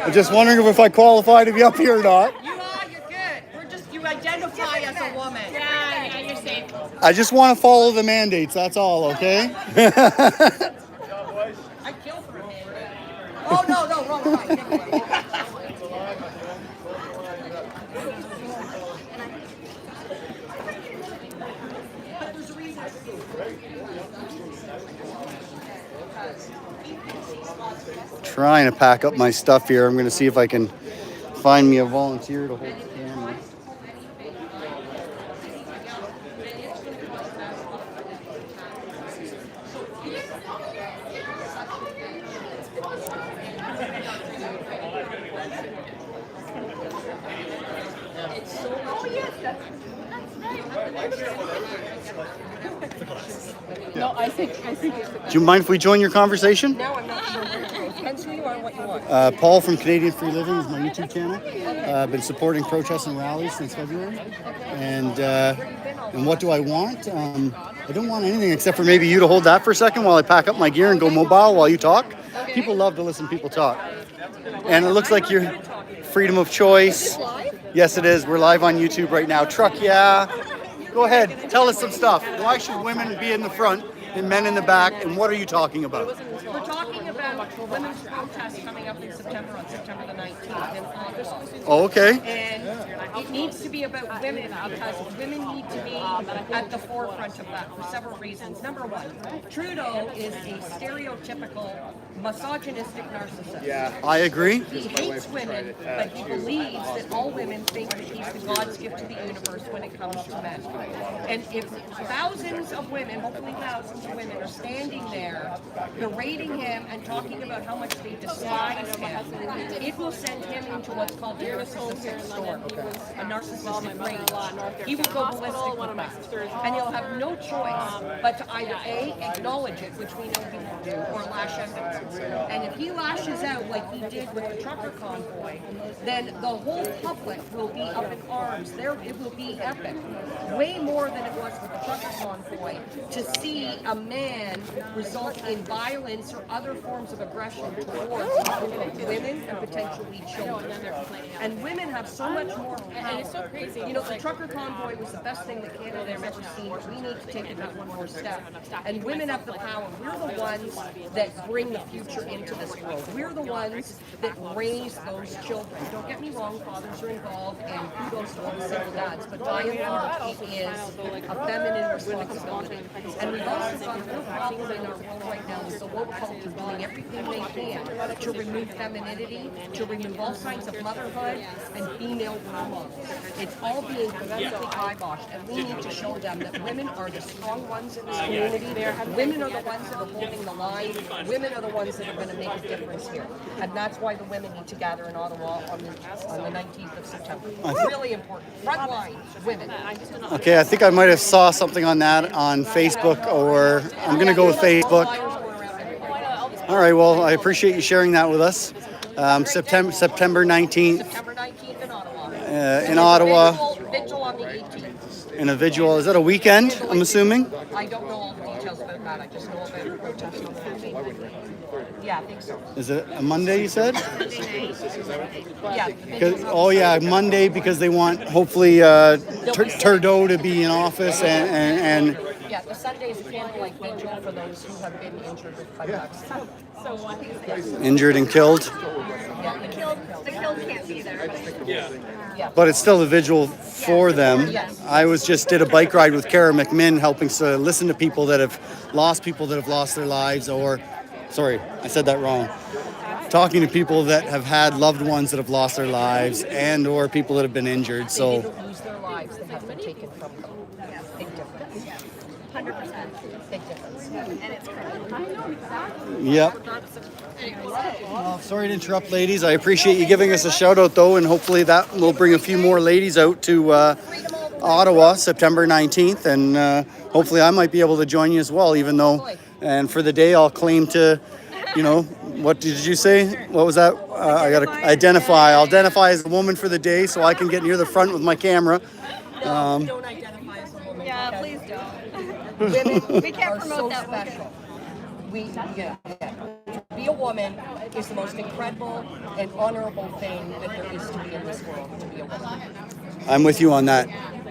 I'm just wondering if I qualify to be up here or not. You are, you're good. You identify as a woman. Yeah, you're safe. I just want to follow the mandates, that's all, okay? I kill for a man. Oh, no, wrong side. Trying to pack up my stuff here. I'm going to see if I can find me a volunteer to hold the camera. No, I think Do you mind if we join your conversation? now I'm not sure where to go. Depends who you are and what you want. Paul from Canadian Free Living is my YouTube channel. Been supporting protests and rallies since February. And what do I want? I don't want anything except for maybe you to hold that for a second while I pack up my gear and go mobile while you talk. People love to listen to people talk. And it looks like you're freedom of choice. Yes, it is. We're live on YouTube right now. Truck, yeah. Go ahead. Tell us some stuff. Why should women be in the front and men in the back? And what are you talking about? We're talking about women's protest coming up in September, on September the 19th in August. Oh, okay. And it needs to be about women because women need to be at the forefront of that for several reasons. Number one, Trudeau is a stereotypical misogynistic narcissist. Yeah, I agree. He hates women, but he believes that all women think that he's the God's gift to the universe when it comes to men. And if thousands of women, hopefully thousands of women, are standing there berating him and talking about how much they despise him, it will send him into what's called a narcissistic storm, a narcissistic rage. He will go ballistic with that. And he'll have no choice but to either A, acknowledge it, which we know he will do, or lash out. And if he lashes out like he did with the trucker convoy, then the whole public will be up in arms. It will be epic. Way more than it was with the trucker convoy to see a man result in violence or other forms of aggression towards women and potentially children. And women have so much more power. And it's so crazy. You know, the trucker convoy was the best thing that Canada has ever seen. We need to take it that one more step. And women have the power. We're the ones that bring the future into this world. We're the ones that raise those children. Don't get me wrong, fathers are involved, and kudos to all the single dads, but by and large, it is a feminine responsibility. And we've also got a real problem in our world right now with the woke culture doing everything they can to remove femininity, to remove all signs of motherhood and female role models. It's all being completely kiboshed, and we need to show them that women are the strong ones in this community. Women are the ones that are holding the line. Women are the ones that are going to make a difference here. And that's why the women need to gather in Ottawa on the 19th of September. It's really important. Front line, women. Okay, I think I might have saw something on that on Facebook, or I'm going to go with Facebook. All right, well, I appreciate you sharing that with us. September 19th. September 19th in Ottawa. In Ottawa. Vigil on the 18th. In a vigil. Is that a weekend, I'm assuming? I don't know all the details about that. I just know about the protest on the 15th. Yeah, I think so. Is it a Monday, you said? Yeah. Oh, yeah, Monday, because they want, hopefully, Trudeau to be in office and yeah, the Sunday is a candlelight vigil for those who have been injured with fireworks. injured and killed. Yeah, the killed can't be there. But it's still a vigil for them. Yes. I did a bike ride with Kara McMinn, helping to listen to people that have lost their lives, or, sorry, I said that wrong. Talking to people that have had loved ones that have lost their lives, and or people that have been injured. They didn't lose their lives; they have been taken from them. Big difference. 100%. Big difference. And it's crazy. Yep. Well, sorry to interrupt, ladies. I appreciate you giving us a shout out, though, and hopefully that will bring a few more ladies out to Ottawa, September 19th, and hopefully I might be able to join you as well, even though, and for the day I'll claim to, what did you say? What was that? I got to identify. I'll identify as a woman for the day so I can get near the front with my camera. Don't identify as a woman. Yeah, please don't. Women We can't are promote so that one. special. To be a woman is the most incredible and honorable thing that there is to be in this world, to be a woman. I'm with you on that,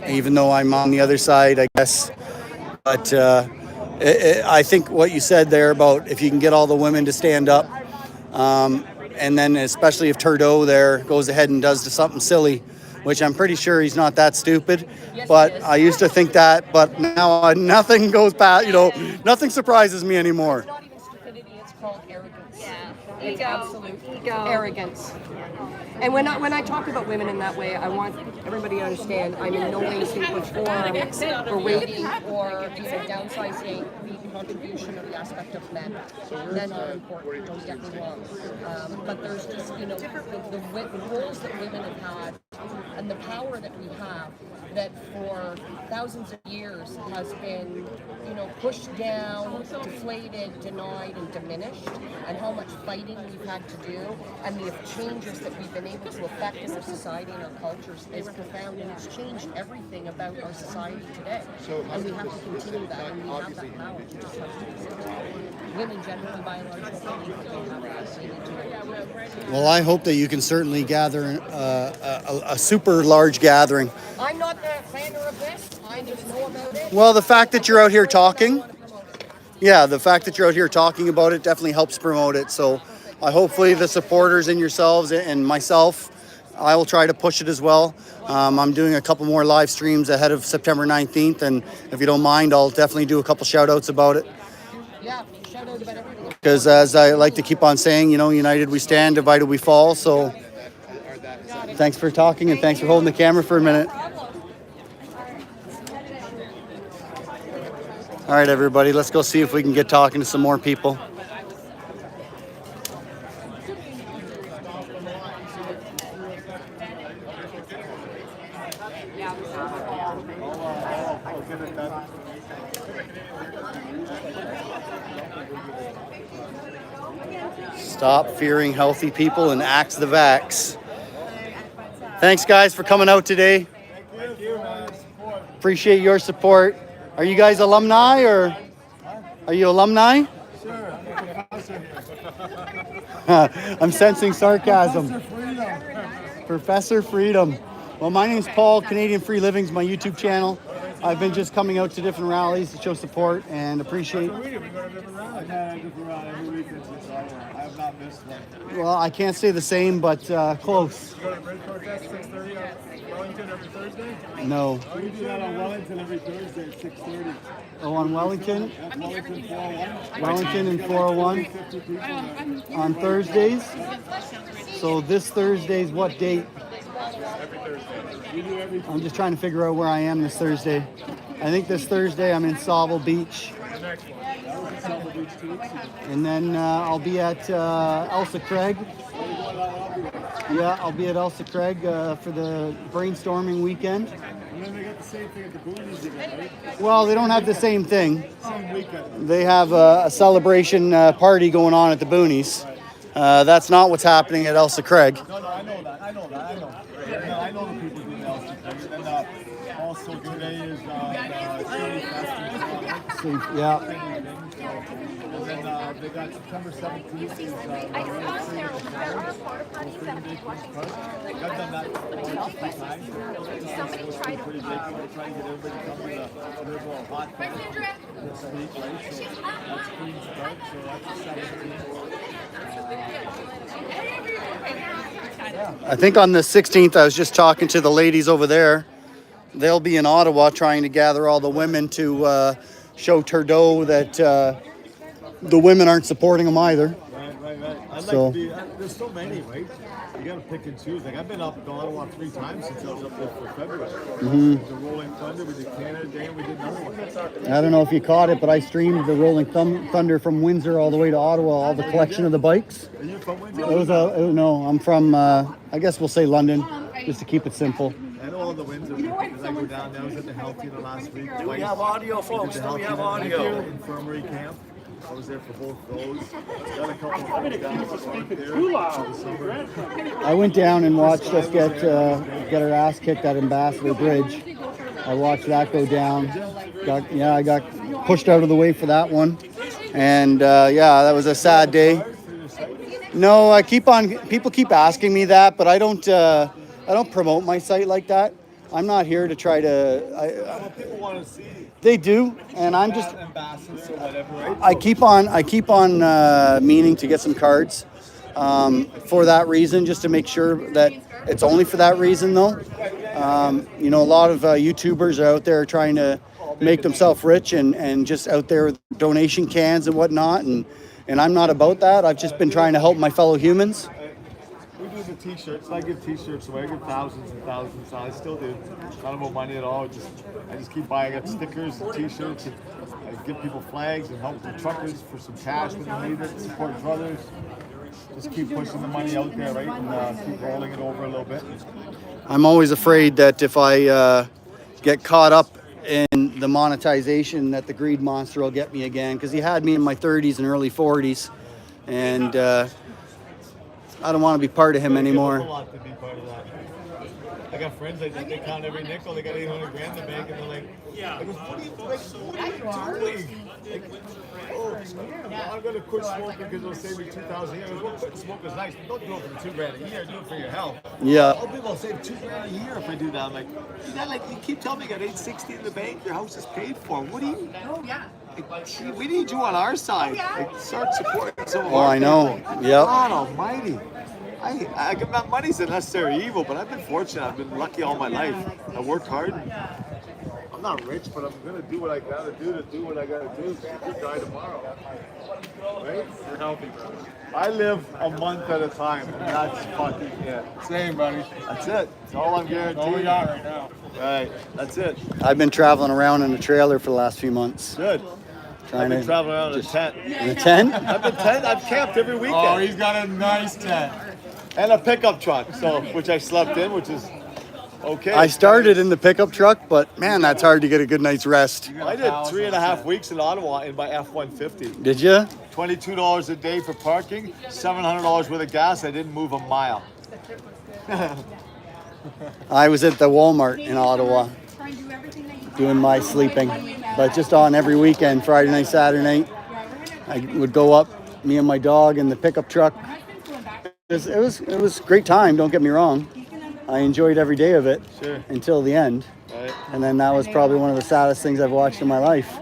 even though I'm on the other side, I guess. But I think what you said there about if you can get all the women to stand up, and then especially if Trudeau there goes ahead and does something silly, which I'm pretty sure he's not that stupid. Yes, But I used to think that, but now nothing goes past, nothing surprises me anymore. It's not even stupidity, it's called arrogance. Yeah. It's Ego. absolute Ego. arrogance. And when I talk about women in that way, I want everybody to understand I'm in no way, shape, or form berating or downsizing the contribution or the aspect of men. Men are important, don't get me wrong. But there's just, the roles that women have had and the power that we have that for thousands of years has been, pushed down, deflated, denied, and diminished, and how much fighting we've had to do, and the changes that we've been able to affect in our society and our cultures is profound, and it's changed everything about our society today. And we have to continue that, and we have that power. We just have to continue. Women generally, by and large, don't believe that they have that. They need to. Well, I hope that you can certainly gather a super large gathering. I'm not the planner of this. I just know about it. Well, the fact that you're out here talking, the fact that you're out here talking about it definitely helps promote it. So hopefully the supporters and yourselves and myself, I will try to push it as well. I'm doing a couple more live streams ahead of September 19th, and if you don't mind, I'll definitely do a couple shout outs about it. Yeah, shout out about everything. Because as I like to keep on saying, united we stand, divided we fall. So thanks for talking, and thanks for holding the camera for a minute. All right, everybody, let's go see if we can get talking to some more people. Stop fearing healthy people and axe the vax. Thanks, guys, for coming out today. Thank you. Appreciate your support. Are you guys alumni, or are you alumni? Sure, I'm a professor here. I'm sensing sarcasm. Freedom. Professor Freedom. Well, my name's Paul. Canadian Free Living's my YouTube channel. I've been just coming out to different rallies to show support and appreciate. I have not missed one. Well, I can't say the same, but close. You go to Bridge Protest 6:30 on Wellington every Thursday? No. We do that on Wellington every Thursday at 6:30. Oh, on Wellington? That's Wellington 401. Wellington and 401 on Thursdays. So this Thursday's what date? Every Thursday. We do every I'm just trying to figure out where I am this Thursday. I think this Thursday I'm in Sauble Beach. The next one. That was in Sauble Beach 2 weeks ago. And then I'll be at Elsa Craig. Yeah, I'll be at Elsa Craig for the brainstorming weekend. And then they got the same thing at the Boonies again, right? Well, they don't have the same thing. Same weekend. They have a celebration party going on at the Boonies. That's not what's happening at Elsa Craig. No, I know that. I know the people doing Elsa Craig. And then also today is City Fest. Yeah. And then they got September 17th is I've done that three times. It's pretty big. We're trying to get everybody to come to the liberal hot fest this week, right? So that's Queen's Park, so that's the 17th. I think on the 16th, I was just talking to the ladies over there. They'll be in Ottawa trying to gather all the women to show Trudeau that the women aren't supporting him either. Right. There's so many, right? You got to pick and choose. Like I've been up to Ottawa 3 times since I was up there for February. The Rolling Thunder, we did Canada Day, and we did another one. I don't know if you caught it, but I streamed the Rolling Thunder from Windsor all the way to Ottawa, all the collection of the bikes. Are you from Windsor? No, I'm from, I guess we'll say London, just to keep it simple. I know all the Windsor because I go down there. I was at the Healthy the last week. Do we have audio, folks? Do we have audio? Infirmary camp. I was there for both those. Got a couple of friends down there. I went down and watched us get our ass kicked at Ambassador Bridge. I watched that go down. I got pushed out of the way for that one. And that was a sad day. No, people keep asking me that, but I don't promote my site like that. I'm not here to try to. People want to see. They do, and I'm just. Ambassadors or whatever, right? I keep on meaning to get some cards for that reason, just to make sure that it's only for that reason, though. A lot of YouTubers are out there trying to make themselves rich and just out there with donation cans and whatnot, and I'm not about that. I've just been trying to help my fellow humans. We do the T-shirts. I give T-shirts away. I give thousands and thousands. I still do. Not about money at all. I just keep buying. I got stickers and T-shirts. And I give people flags and help the truckers for some cash when they need it. Support brothers. Just keep pushing the money out there, right? And keep rolling it over a little bit. I'm always afraid that if I get caught up in the monetization, that the greed monster will get me again, because he had me in my 30s and early 40s, and I don't want to be part of him anymore. A lot to be part of that. I got friends like that. They count every nickel. They got 800 grand in the bank, and they're like, I go, what are you doing? Like, oh, I'm gonna quit smoking because it'll save me 2,000 a year. Well, quit smoking is nice, but don't do it for 2 grand a year. Do it for your health. Yeah. All people will save 2 grand a year if I do that. I'm like, you keep telling me you got 860 in the bank. Your house is paid for. What do you? Oh yeah. Like, we need you on our side. Like, start supporting some of Oh, our I know. people. Yep. God Almighty. I give that money's a necessary evil, but I've been fortunate. I've been lucky all my life. I worked hard. I'm not rich, but I'm gonna do what I gotta do what I gotta do. So you could die tomorrow, right? You're healthy, brother. I live a month at a time, and that's fucking it. Same, buddy. That's it. That's all I'm guaranteed. All we got right now. Right. That's it. I've been traveling around in a trailer for the last few months. Good. I've been traveling around in a tent. In a tent? I've camped every weekend. Oh, he's got a nice tent. And a pickup truck, which I slept in, which is okay. I started in the pickup truck, but man, that's hard to get a good night's rest. I did 3.5 weeks in Ottawa in my F-150. Did you? $22 a day for parking, $700 worth of gas. I didn't move a mile. I was at the Walmart in Ottawa doing my sleeping, but just on every weekend, Friday night, Saturday night. I would go up, me and my dog in the pickup truck. It was a great time, don't get me wrong. I enjoyed every day of it until the end. Right. And then that was probably one of the saddest things I've watched in my life.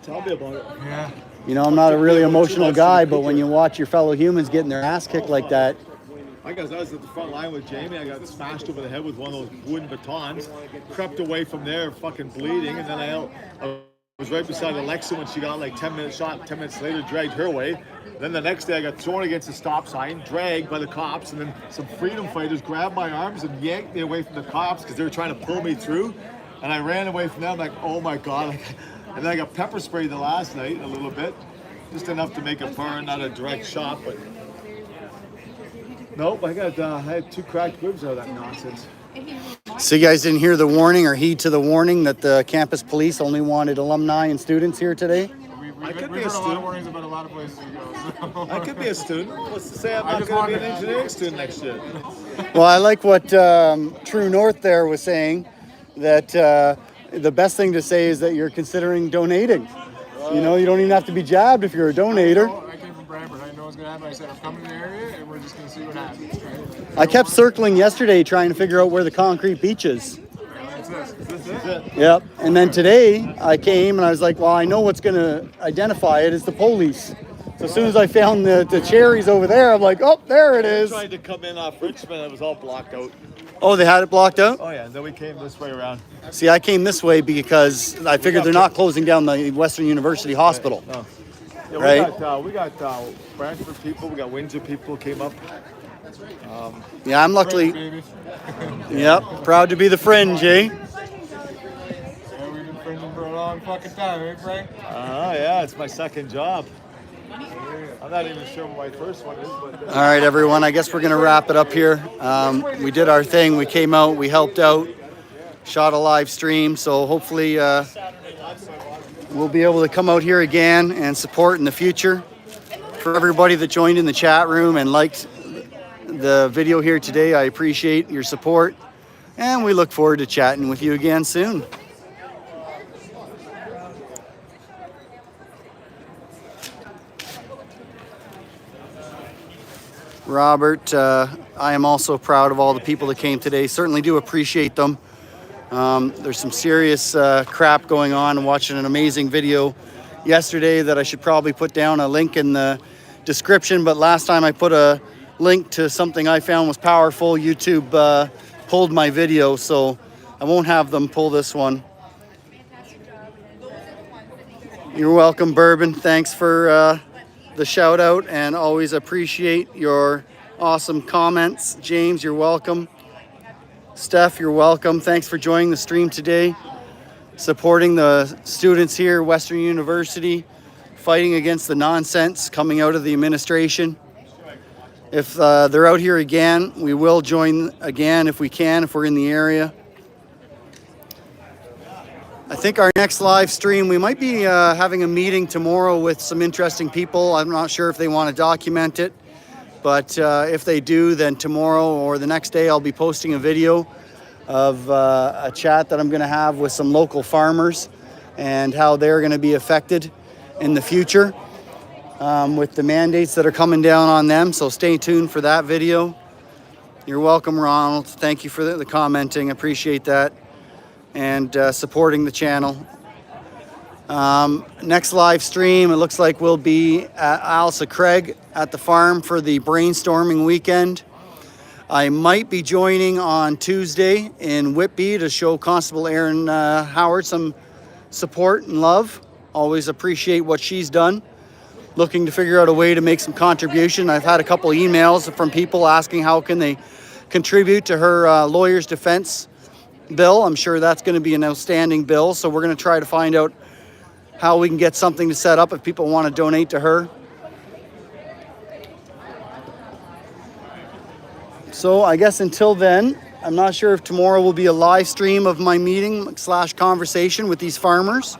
Tell me about it. Yeah. You know, I'm not a really emotional guy, but when you watch your fellow humans getting their ass kicked like that. I was at the front line with Jamie. I got smashed over the head with one of those wooden batons. Crept away from there, fucking bleeding, and then I was right beside Alexa when she got like 10 minutes shot. 10 minutes later, dragged her away. Then the next day I got thrown against a stop sign, dragged by the cops, and then some freedom fighters grabbed my arms and yanked me away from the cops because they were trying to pull me through. And I ran away from them like, oh my God. And then I got pepper sprayed the last night a little bit. Just enough to make a burn, not a direct shot, but nope, I had 2 cracked ribs out of that nonsense. So you guys didn't hear the warning or heed to the warning that the campus police only wanted alumni and students here today? I could be a student. Warnings about a lot of places to go. So. I could be a student. What's to say I'm not going to be an engineering student next year? Well, I like what True North there was saying, that the best thing to say is that you're considering donating. You know, you don't even have to be jabbed if you're a donator. I came from Brantford. I didn't know what's going to happen. I said, I'm coming to the area, and we're just going to see what happens. Right? I kept circling yesterday trying to figure out where the concrete beach is. This is it. Yep. And then today I came and I was like, well, I know what's going to identify it is the police. So as soon as I found the cherries over there, I'm like, oh, there it is. I tried to come in off Richmond. It was all blocked out. Oh, they had it blocked out? Oh, yeah. Then we came this way around. See, I came this way because I figured they're not closing down the Western University Hospital. No. Yeah, Right? We got Brantford people. We got Windsor people came up. Yeah, I'm luckily. Yep, proud to be the fringe, eh? Yeah, we've been fringing for a long fucking time, eh, Frank? Yeah, it's my second job. I'm not even sure what my first one is, but... All right, everyone, I guess we're going to wrap it up here. We did our thing. We came out, we helped out, shot a live stream, so hopefully we'll be able to come out here again and support in the future. For everybody that joined in the chat room and liked the video here today, I appreciate your support, and we look forward to chatting with you again soon. Robert, I am also proud of all the people that came today. Certainly do appreciate them. There's some serious crap going on. I'm watching an amazing video yesterday that I should probably put down a link in the description, but last time I put a link to something I found was powerful, YouTube pulled my video, so I won't have them pull this one. You're welcome, Bourbon. Thanks for the shout out, and always appreciate your awesome comments. James, you're welcome. Steph, you're welcome. Thanks for joining the stream today, supporting the students here, Western University, fighting against the nonsense coming out of the administration. If they're out here again, we will join again if we can, if we're in the area. I think our next live stream, we might be having a meeting tomorrow with some interesting people. I'm not sure if they want to document it, but if they do, then tomorrow or the next day I'll be posting a video of a chat that I'm going to have with some local farmers and how they're going to be affected in the future with the mandates that are coming down on them. So stay tuned for that video. You're welcome, Ronald. Thank you for the commenting. Appreciate that. And supporting the channel. Next live stream, it looks like we'll be at Ailsa Craig at the farm for the brainstorming weekend. I might be joining on Tuesday in Whitby to show Constable Erin Howard some support and love. Always appreciate what she's done. Looking to figure out a way to make some contribution. I've had a couple emails from people asking how can they contribute to her lawyer's defense bill. I'm sure that's going to be an outstanding bill, so we're going to try to find out how we can get something to set up if people want to donate to her. So I guess until then, I'm not sure if tomorrow will be a live stream of my meeting / conversation with these farmers,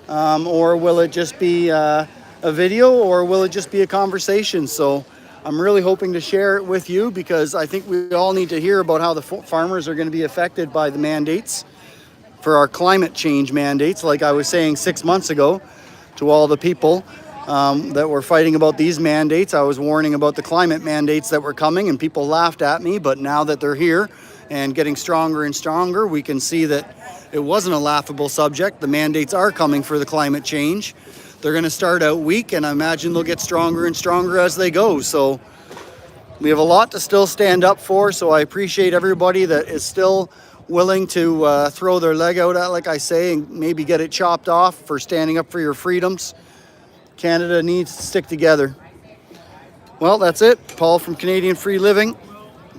or will it just be a video, or will it just be a conversation? So I'm really hoping to share it with you because I think we all need to hear about how the farmers are going to be affected by the mandates for our climate change mandates. Like I was saying 6 months ago to all the people that were fighting about these mandates, I was warning about the climate mandates that were coming and people laughed at me. But now that they're here and getting stronger and stronger, we can see that it wasn't a laughable subject. The mandates are coming for the climate change. They're going to start out weak, and I imagine they'll get stronger and stronger as they go. So we have a lot to still stand up for, so I appreciate everybody that is still willing to throw their leg out at, like I say, and maybe get it chopped off for standing up for your freedoms. Canada needs to stick together. Well, that's it. Paul from Canadian Free Living,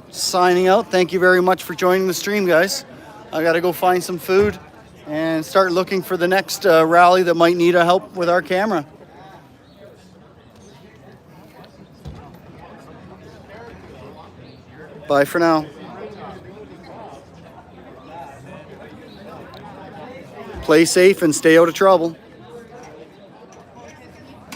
signing out. Thank you very much for joining the stream, guys. I got to go find some food and start looking for the next rally that might need a help with our camera. Bye for now. Play safe and stay out of trouble.